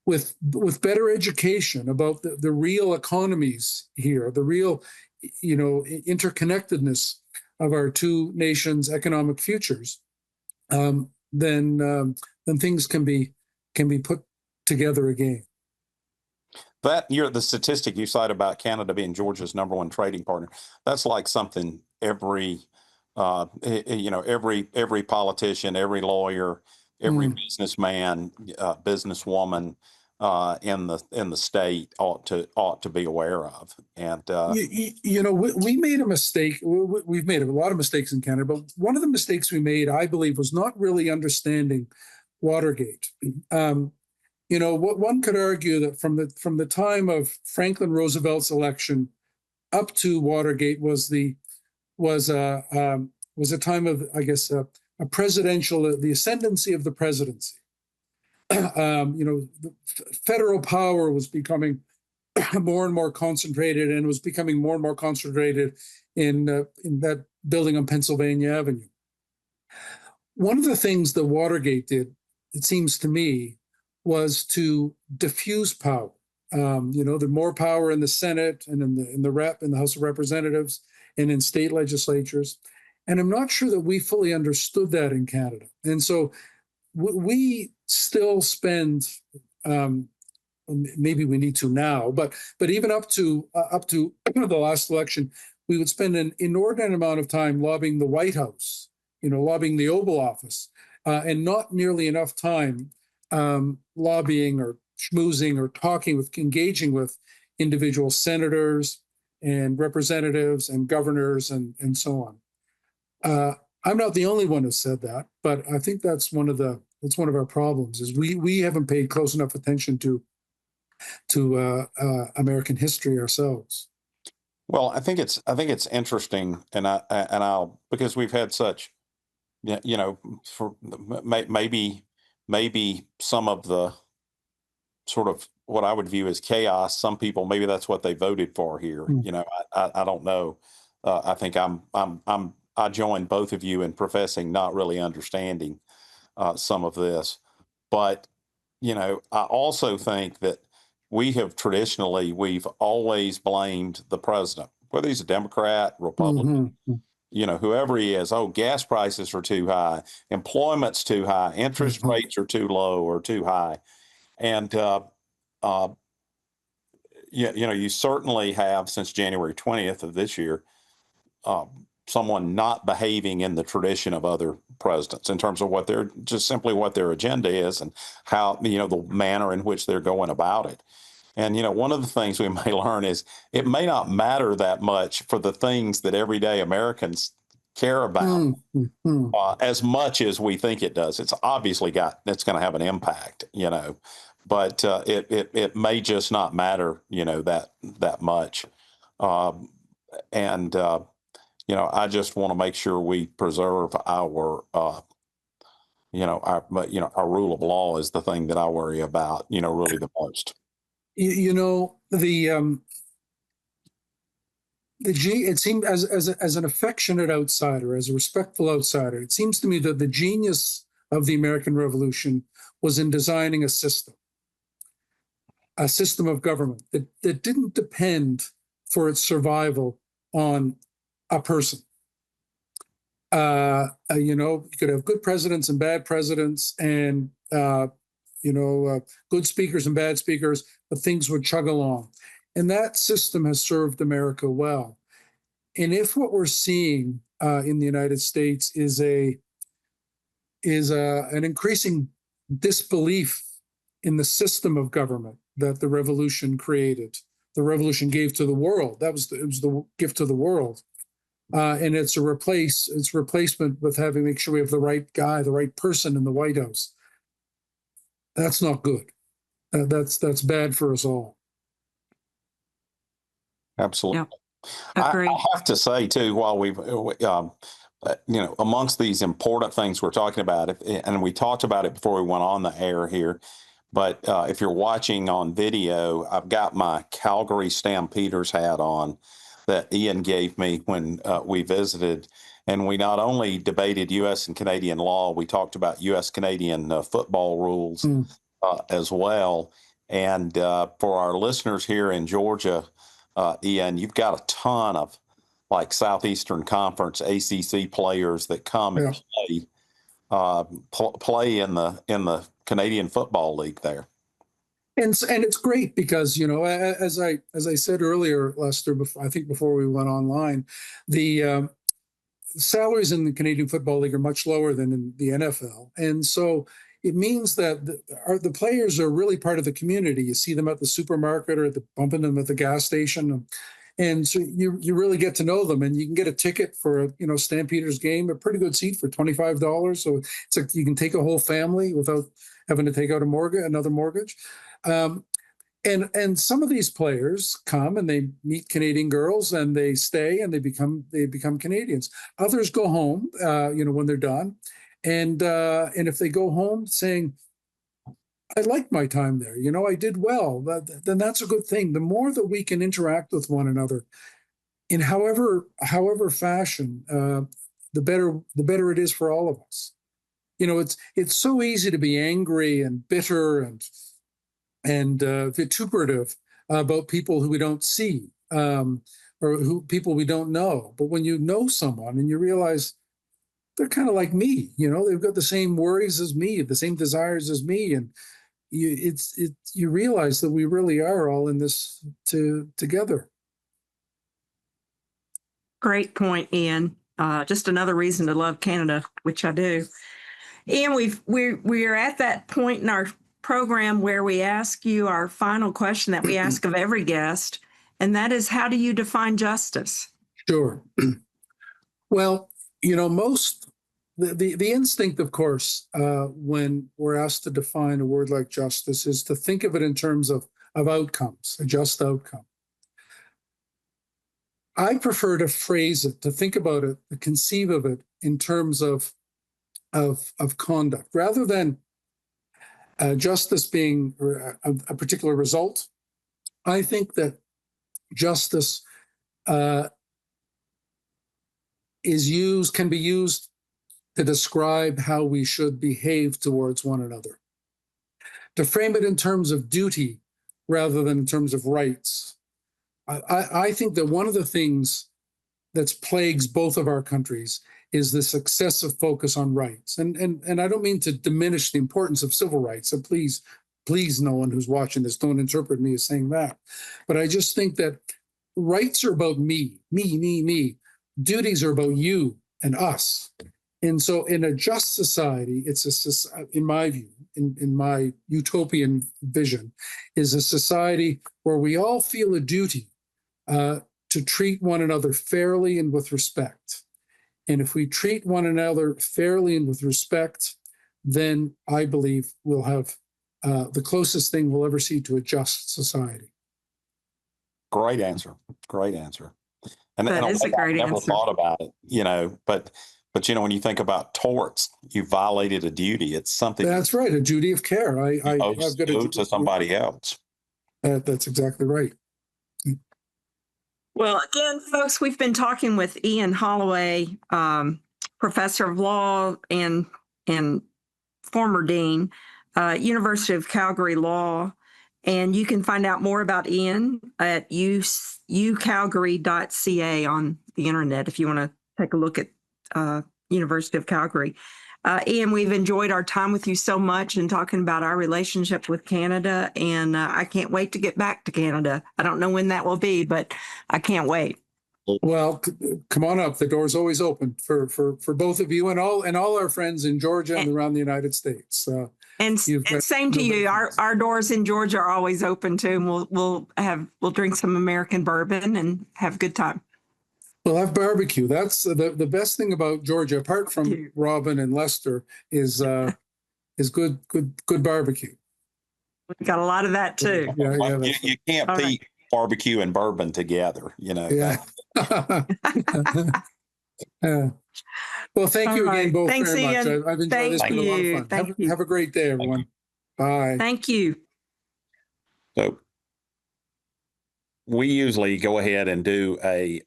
with better education about the real economies here, the real, interconnectedness of our two nations' economic futures, then things can be put together again. The statistic you cite about Canada being Georgia's #1 trading partner, that's like something every politician, every lawyer, every businessman, businesswoman in the state ought to be aware of. And we made a mistake. We've made a lot of mistakes in Canada, but one of the mistakes we made, I believe, was not really understanding Watergate. What one could argue that from the time of Franklin Roosevelt's election up to Watergate was a time of, I guess, the ascendancy of the presidency. The federal power was becoming more and more concentrated, and was becoming more and more concentrated in that building on Pennsylvania Avenue. One of the things that Watergate did, it seems to me, was to diffuse power. The more power in the Senate and in the House of Representatives and in state legislatures. And I'm not sure that we fully understood that in Canada. And so we still spend, maybe we need to now, but even up to the last election, we would spend an inordinate amount of time lobbying the White House, lobbying the Oval Office, and not nearly enough time lobbying or schmoozing or engaging with individual senators and representatives and governors and so on. I'm not the only one who said that, but I think that's one of our problems, is we haven't paid close enough attention to American history ourselves. Well, I think it's interesting, and I'll because we've had such, for maybe some of the sort of what I would view as chaos. Some people, maybe that's what they voted for here. I don't know. I think I join both of you in professing not really understanding some of this, but I also think that we've always blamed the president, whether he's a Democrat, Republican, whoever he is. Oh, gas prices are too high, employment's too high, interest rates are too low or too high. And, you certainly have, since January 20th of this year, someone not behaving in the tradition of other presidents in terms of what their just simply what their agenda is and how the manner in which they're going about it. And one of the things we may learn is it may not matter that much for the things that everyday Americans care about as much as we think it does. It's obviously it's going to have an impact, but it may just not matter, that much. I just want to make sure we preserve our, our rule of law is the thing that I worry about, really the most. It seemed as an affectionate outsider, as a respectful outsider, it seems to me that the genius of the American Revolution was in designing a system of government that didn't depend for its survival on a person. You could have good presidents and bad presidents, and good speakers and bad speakers, but things would chug along. And that system has served America well. And if what we're seeing in the United States is an increasing disbelief in the system of government that the Revolution created, the Revolution gave to the world. It was the gift to the world, and it's replacement with make sure we have the right guy, the right person in the White House. That's not good. That's bad for us all. Absolutely. Yeah. Agreed. I have to say too, while we've amongst these important things we're talking about, and we talked about it before we went on the air here, but if you're watching on video, I've got my Calgary Stampeders hat on that Ian gave me when we visited, and we not only debated U.S. and Canadian law, we talked about U.S. Canadian football rules as well. And for our listeners here in Georgia, Ian, you've got a ton of like Southeastern Conference ACC players that come and play in the Canadian Football League there. And it's great because as I said earlier, Lester, before we went online, the salaries in the Canadian Football League are much lower than in the NFL, and so it means that the players are really part of the community. You see them at the supermarket or bumping them at the gas station. And so you really get to know them, and you can get a ticket for a Stampeders game, a pretty good seat for $25. So it's like you can take a whole family without having to take out another mortgage. And some of these players come and they meet Canadian girls and they stay and they become Canadians. Others go home, when they're done. And if they go home saying, I liked my time there, I did well, then that's a good thing. The more that we can interact with one another in however fashion, the better it is for all of us. It's so easy to be angry and bitter and vituperative about people who we don't see, or people we don't know. But when you know someone and you realize they're kind of like me, they've got the same worries as me, the same desires as me, and you realize that we really are all in this together. Great point, Ian. Just another reason to love Canada, which I do. Ian, we are at that point in our program where we ask you our final question that we ask of every guest, and that is, how do you define justice? Sure. Well, the instinct, of course, when we're asked to define a word like justice, is to think of it in terms of outcomes, a just outcome. I prefer to phrase it, to think about it, to conceive of it in terms of conduct, rather than justice being a particular result. I think that justice can be used to describe how we should behave towards one another, to frame it in terms of duty rather than in terms of rights. I think that one of the things that plagues both of our countries is this excessive focus on rights. And I don't mean to diminish the importance of civil rights. So please, no one who's watching this, don't interpret me as saying that. But I just think that rights are about me. duties are about you and us. And so in a just society, in my view, in my utopian vision, is a society where we all feel a duty to treat one another fairly and with respect. And if we treat one another fairly and with respect, then I believe we'll have the closest thing we'll ever see to a just society. Great answer. Great answer. And That is a great I never answer. thought about it, but when you think about torts, you violated a duty. It's something That's right, a duty of care. I've got to somebody else. That's exactly right. Well, again, folks, we've been talking with Ian Holloway, professor of law and former dean, University of Calgary Law. And you can find out more about Ian at seeyouincourt.ca on the internet if you want to take a look at University of Calgary. Ian, we've enjoyed our time with you so much and talking about our relationship with Canada, and I can't wait to get back to Canada. I don't know when that will be, but I can't wait. Well, come on up. The door's always open for both of you and all our friends in Georgia and around the United States. And same to you. Our doors in Georgia are always open too. And we'll drink some American bourbon and have a good time. We'll have barbecue. That's the best thing about Georgia, apart from Robin and Lester, is good barbecue. We got a lot of that too. Yeah, you can't beat barbecue and bourbon together, Yeah. Well, thank you again both very much. I've enjoyed this. Been a lot of fun. Have a great day, everyone. Bye. Thank you. So we usually go ahead and do a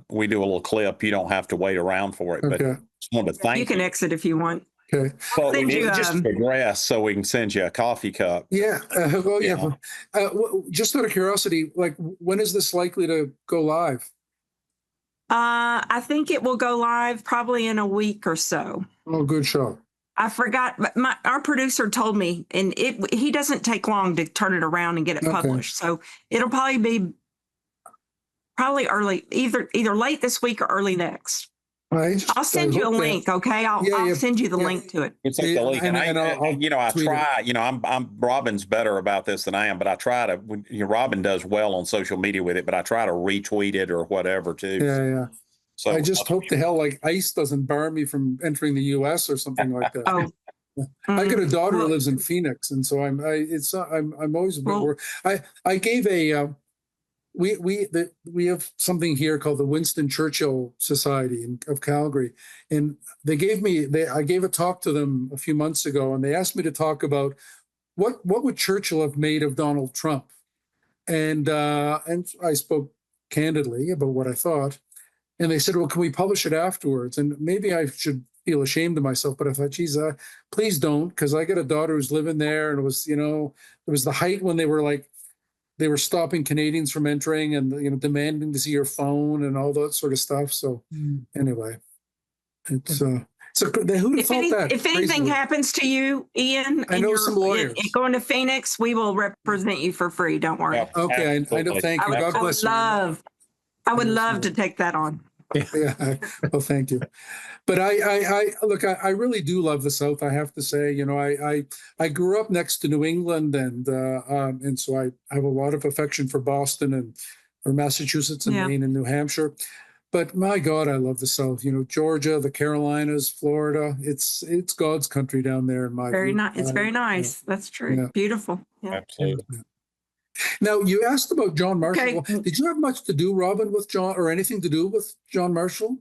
little clip. You don't have to wait around for it, but I just want to thank you. You can exit if you want. Okay. But we need to just progress so we can send you a coffee cup. Yeah. Just out of curiosity, when is this likely to go live? I think it will go live probably in a week or so. Oh, good show. I forgot, but our producer told me, and he doesn't take long to turn it around and get it published. So it'll probably be early, either late this week or early next. I'll send you a link, okay? I'll send you the link to it. It's like the link, and I try. I'm Robin's better about this than I am, but I try to. Robin does well on social media with it, but I try to retweet it or whatever too. Yeah. So I just hope to hell ICE doesn't bar me from entering the U.S. or something like that. I got a daughter who lives in Phoenix, and so I'm always a bit worried. I gave a. We have something here called the Winston Churchill Society of Calgary, and I gave a talk to them a few months ago, and they asked me to talk about what would Churchill have made of Donald Trump, and I spoke candidly about what I thought, and they said, well, can we publish it afterwards? And maybe I should feel ashamed of myself, but I thought, geez, please don't, because I got a daughter who's living there, and it was it was the height when they were stopping Canadians from entering and demanding to see your phone and all that sort of stuff. So anyway, it's who'd have thought that? If anything happens to you, Ian, I know some lawyers going to Phoenix, we will represent you for free. Don't worry. Yeah, okay, I know. Thank you. God bless you. I would love to take that on. Yeah. Well, thank you. But I really do love the South. I have to say, I grew up next to New England, and so I have a lot of affection for Boston or Massachusetts and Maine and New Hampshire. But my God, I love the South. Georgia, the Carolinas, Florida. It's God's country down there in my view. It's very nice. That's true. Yeah. Beautiful. Yeah. Absolutely. Yeah. Now, you asked about John Marshall. Okay. Did you have much to do, Robin, with John, or anything to do with John Marshall?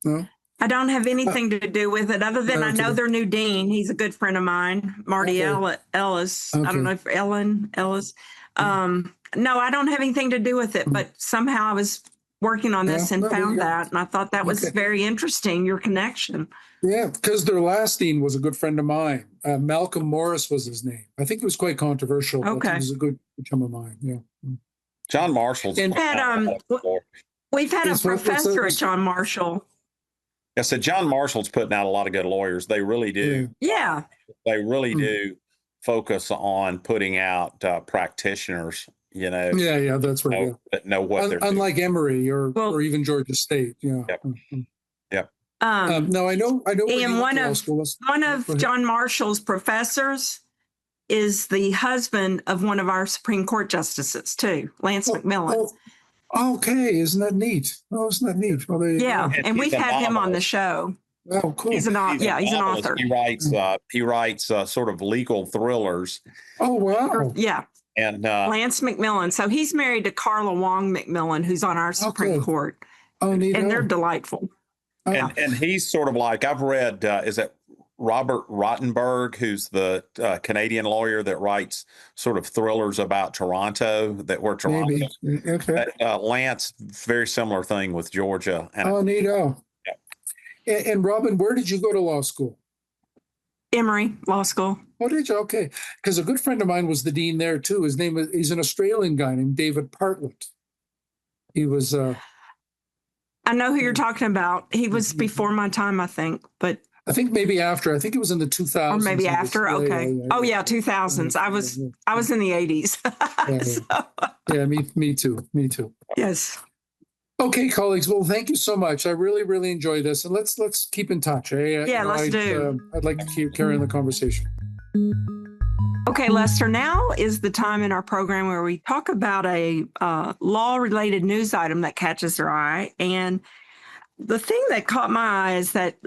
No? I don't have anything to do with it other than I know their new dean. He's a good friend of mine, Marty Ellis. Okay. I don't know if Ellen Ellis. No, I don't have anything to do with it, but somehow I was working on this and found that, and I thought that was very interesting, your connection. Yeah, because their last dean was a good friend of mine. Malcolm Morris was his name. I think it was quite controversial, but he was a good chum of mine. Yeah. John Marshall's. We've had a professor at John Marshall. I said John Marshall's putting out a lot of good lawyers. They really do. Yeah. They really do focus on putting out practitioners, Yeah, that's right. That know what they're doing. Unlike Emory or even Georgia State. Yeah. Yep. Yep. No, I know. And one of John Marshall's professors is the husband of one of our Supreme Court justices too, Lance McMillan. Okay, isn't that neat? Oh, isn't that neat? Well, and we've had him on the show. Oh, cool. He's an author. He writes sort of legal thrillers. Oh, wow. Yeah. And Lance McMillan. So he's married to Carla Wong McMillan, who's on our Supreme Court. Oh, neat. And they're delightful. And he's sort of like, I've read, is it Robert Rottenberg, who's the Canadian lawyer that writes sort of thrillers about Toronto, Toronto. Maybe. Okay. Lance, very similar thing with Georgia. And neato. Yeah. And Robin, where did you go to law school? Emory Law School. Oh, did you? Okay. Because a good friend of mine was the dean there too. He's an Australian guy named David Partlett. He was... I know who you're talking about. He was before my time, I think, but I think maybe after. I think it was in the 2000s. Or maybe after. Okay. Yeah, 2000s. I was in the 80s. Me too. Yes. Okay, colleagues. Well, thank you so much. I really, really enjoyed this, and let's keep in touch. Let's do. I'd like to keep carrying the conversation. Okay, Lester, now is the time in our program where we talk about a law-related news item that catches our eye. And the thing that caught my eye is that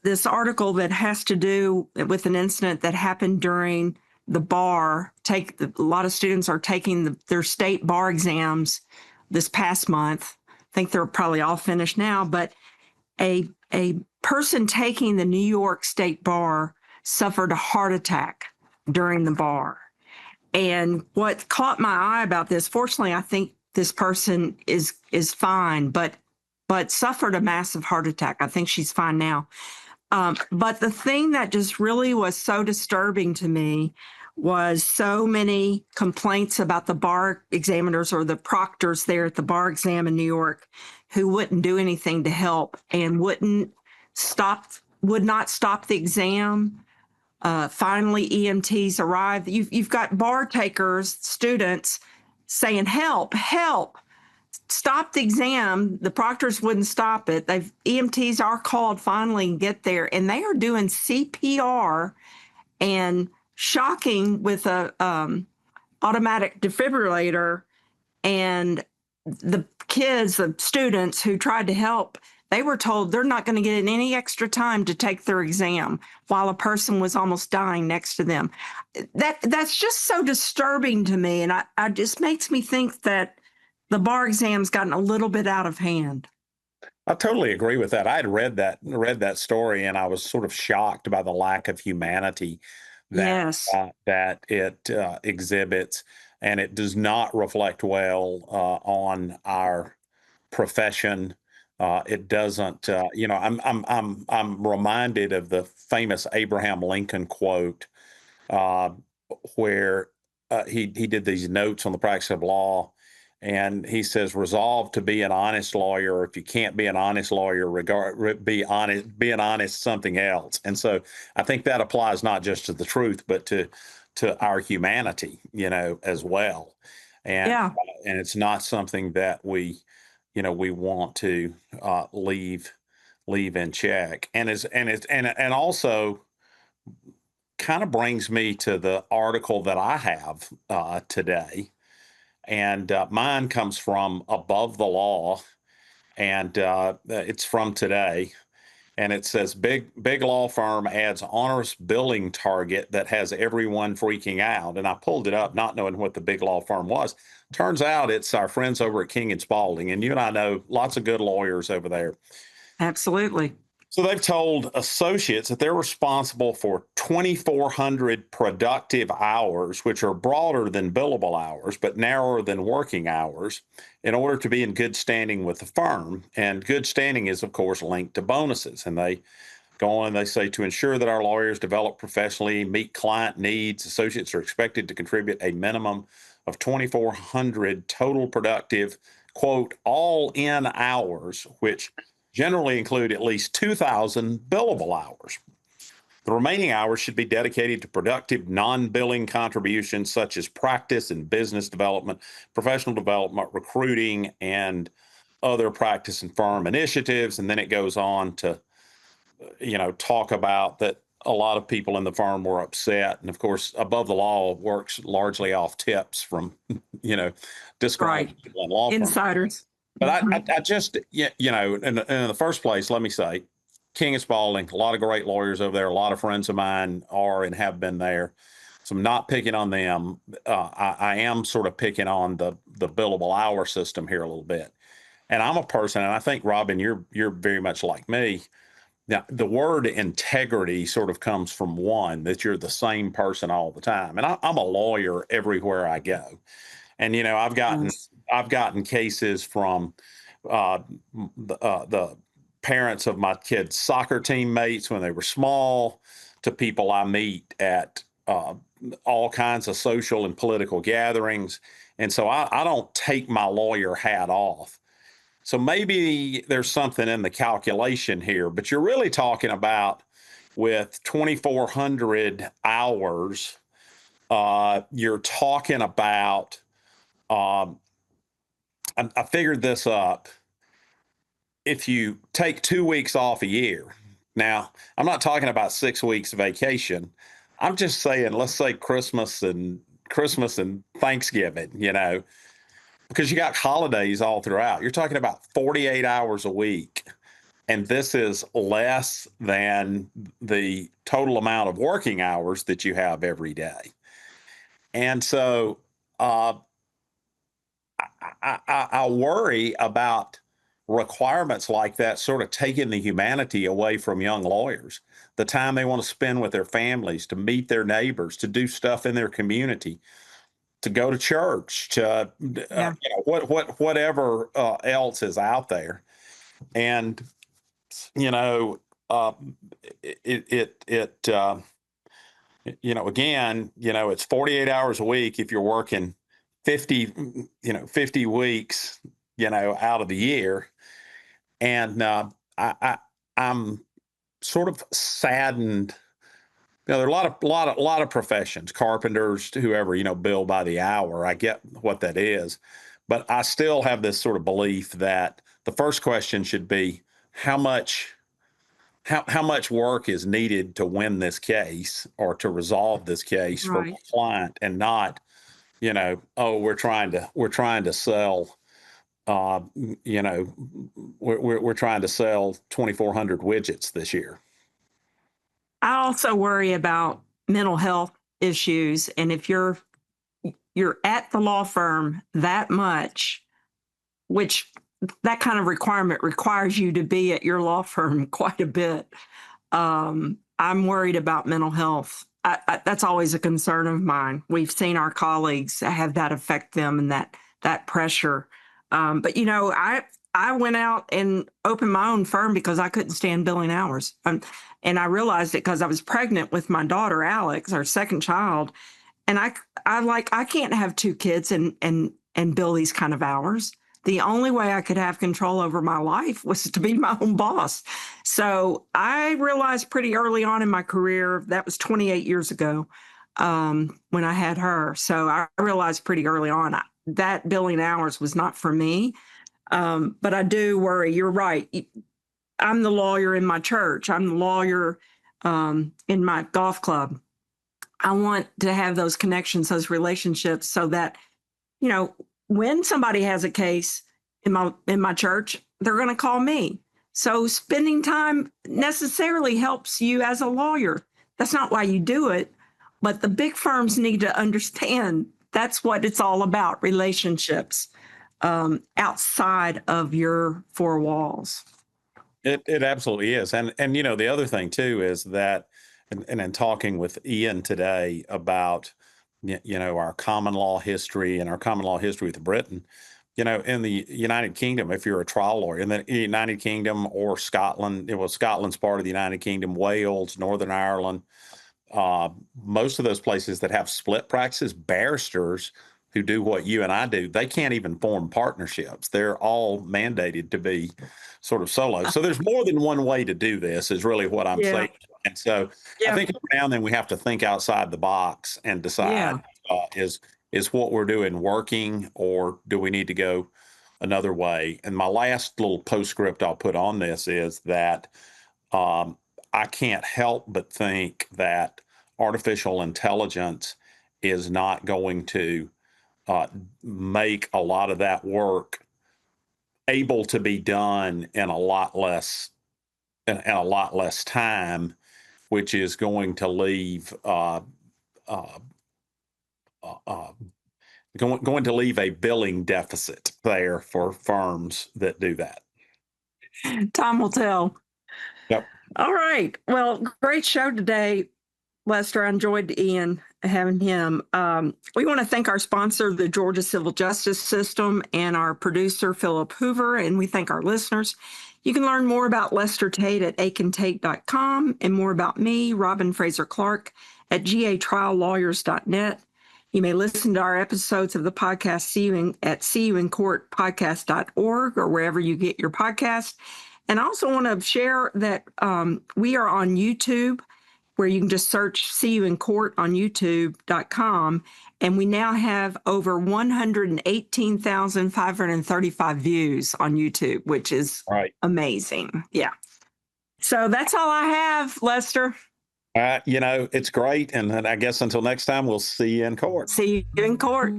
this article that has to do with an incident that happened during the bar. A lot of students are taking their state bar exams this past month. I think they're probably all finished now, but a person taking the New York State Bar suffered a heart attack during the bar. And what caught my eye about this, fortunately, I think this person is fine, but suffered a massive heart attack. I think she's fine now. But the thing that just really was so disturbing to me was so many complaints about the bar examiners or the proctors there at the bar exam in New York who wouldn't do anything to help and would not stop the exam. Finally, EMTs arrived. You've got bar takers, students saying, help, stop the exam. The proctors wouldn't stop it. EMTs are called finally and get there, and they are doing CPR and shocking with a automatic defibrillator. And the kids, the students who tried to help, they were told they're not going to get any extra time to take their exam while a person was almost dying next to them. That's just so disturbing to me. And I just makes me think that the bar exam's gotten a little bit out of hand. I totally agree with that. I had read that story, and I was sort of shocked by the lack of humanity that it exhibits, and it does not reflect well on our profession. It doesn't. I'm reminded of the famous Abraham Lincoln quote, where he did these notes on the practice of law. And he says, resolve to be an honest lawyer. If you can't be an honest lawyer, be an honest something else. And so I think that applies not just to the truth, but to our humanity, as well. And it's not something that we want to leave in check. And also kind of brings me to the article that I have today. And mine comes from Above the Law, and it's from today. And it says, big law firm adds onerous billing target that has everyone freaking out. And I pulled it up not knowing what the big law firm was. Turns out it's our friends over at King & Spalding. And you and I know lots of good lawyers over there. Absolutely. So they've told associates that they're responsible for 2,400 productive hours, which are broader than billable hours, but narrower than working hours, in order to be in good standing with the firm. And good standing is, of course, linked to bonuses. And they go on, they say, to ensure that our lawyers develop professionally, meet client needs, associates are expected to contribute a minimum of 2,400 total productive, quote, all-in hours, which generally include at least 2,000 billable hours. The remaining hours should be dedicated to productive non-billing contributions such as practice and business development, professional development, recruiting, and other practice and firm initiatives. And then it goes on to, talk about that a lot of people in the firm were upset. And of course, Above the Law works largely off tips from, disgruntled people in law firms. Insiders. But I just, in the first place, let me say, King and Spalding, a lot of great lawyers over there. A lot of friends of mine are and have been there. So I'm not picking on them. I am sort of picking on the billable hour system here a little bit. And I'm a person, and I think, Robin, you're very much like me. Now, the word integrity sort of comes from one, that you're the same person all the time. And I'm a lawyer everywhere I go. And, I've gotten cases from the parents of my kids' soccer teammates when they were small, to people I meet at all kinds of social and political gatherings. And so I don't take my lawyer hat off. So maybe there's something in the calculation here, but you're really talking about, with 2,400 hours, you're talking about, I figured this up. If you take 2 weeks off a year, now I'm not talking about 6 weeks vacation. I'm just saying, let's say Christmas and Thanksgiving, because you got holidays all throughout. You're talking about 48 hours a week. And this is less than the total amount of working hours that you have every day. And so I worry about requirements like that sort of taking the humanity away from young lawyers, the time they want to spend with their families, to meet their neighbors, to do stuff in their community, to go to church, to whatever else is out there. And again, it's 48 hours a week if you're working 50 weeks, out of the year. And I'm sort of saddened. There are a lot of professions, carpenters, whoever, bill by the hour. I get what that is, but I still have this sort of belief that the first question should be, how much work is needed to win this case or to resolve this case for my client, and not, we're trying to sell, we're trying to sell 2,400 widgets this year. I also worry about mental health issues. And if you're at the law firm that much, which that kind of requirement requires you to be at your law firm quite a bit, I'm worried about mental health. That's always a concern of mine. We've seen our colleagues have that affect them, and that pressure. But I went out and opened my own firm because I couldn't stand billing hours. And I realized it because I was pregnant with my daughter, Alex, our second child. And I can't have 2 kids and bill these kind of hours. The only way I could have control over my life was to be my own boss. So I realized pretty early on in my career, that was 28 years ago, when I had her. So I realized pretty early on that billing hours was not for me. But I do worry. You're right. I'm the lawyer in my church. I'm the lawyer in my golf club. I want to have those connections, those relationships, so that, when somebody has a case in my church, they're going to call me. So spending time necessarily helps you as a lawyer. That's not why you do it, but the big firms need to understand that's what it's all about, relationships outside of your 4 walls. It absolutely is. And the other thing too is that, and in talking with Ian today about, our common law history and our common law history with Britain, in the United Kingdom, if you're a trial lawyer in the United Kingdom or Scotland, Scotland's part of the United Kingdom, Wales, Northern Ireland, most of those places that have split practices, barristers who do what you and I do, they can't even form partnerships. They're all mandated to be sort of solo. So there's more than one way to do this, is really what I'm saying. And so I think every now and then we have to think outside the box and decide, is what we're doing working, or do we need to go another way? And my last little postscript I'll put on this is that I can't help but think that artificial intelligence is not going to make a lot of that work able to be done in a lot less time, which is going to leave going to leave a billing deficit there for firms that do that. Time will tell. Yep. All right. Well, great show today, Lester. I enjoyed Ian, having him. We want to thank our sponsor, the Georgia Civil Justice System, and our producer, Philip Hoover, and we thank our listeners. You can learn more about Lester Tate at aikentate.com and more about me, Robin Frazer Clark, at gatriallawyers.net. You may listen to our episodes of the podcast at seeyouincourtpodcast.org or wherever you get your podcast. And I also want to share that we are on YouTube, where you can just search See You in Court on YouTube.com. And we now have over 118,535 views on YouTube, which is amazing. Yeah. So that's all I have, Lester. It's great. And I guess until next time, we'll see you in court. See you in court.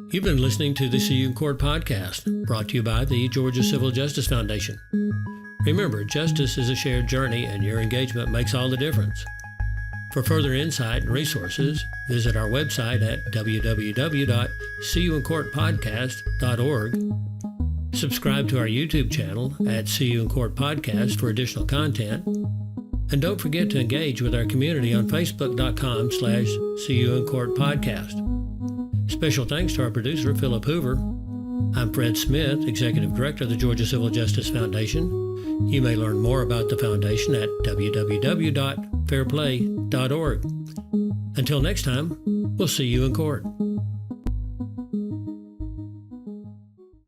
You've been listening to the See You in Court podcast, brought to you by the Georgia Civil Justice Foundation. Remember, justice is a shared journey, and your engagement makes all the difference. For further insight and resources, visit our website at www.seeyouincourtpodcast.org. Subscribe to our YouTube channel at See You in Court Podcast for additional content. And don't forget to engage with our community on facebook.com/seeyouincourtpodcast. Special thanks to our producer, Philip Hoover. I'm Fred Smith, Executive Director of the Georgia Civil Justice Foundation. You may learn more about the foundation at www.fairplay.org. Until next time, we'll see you in court.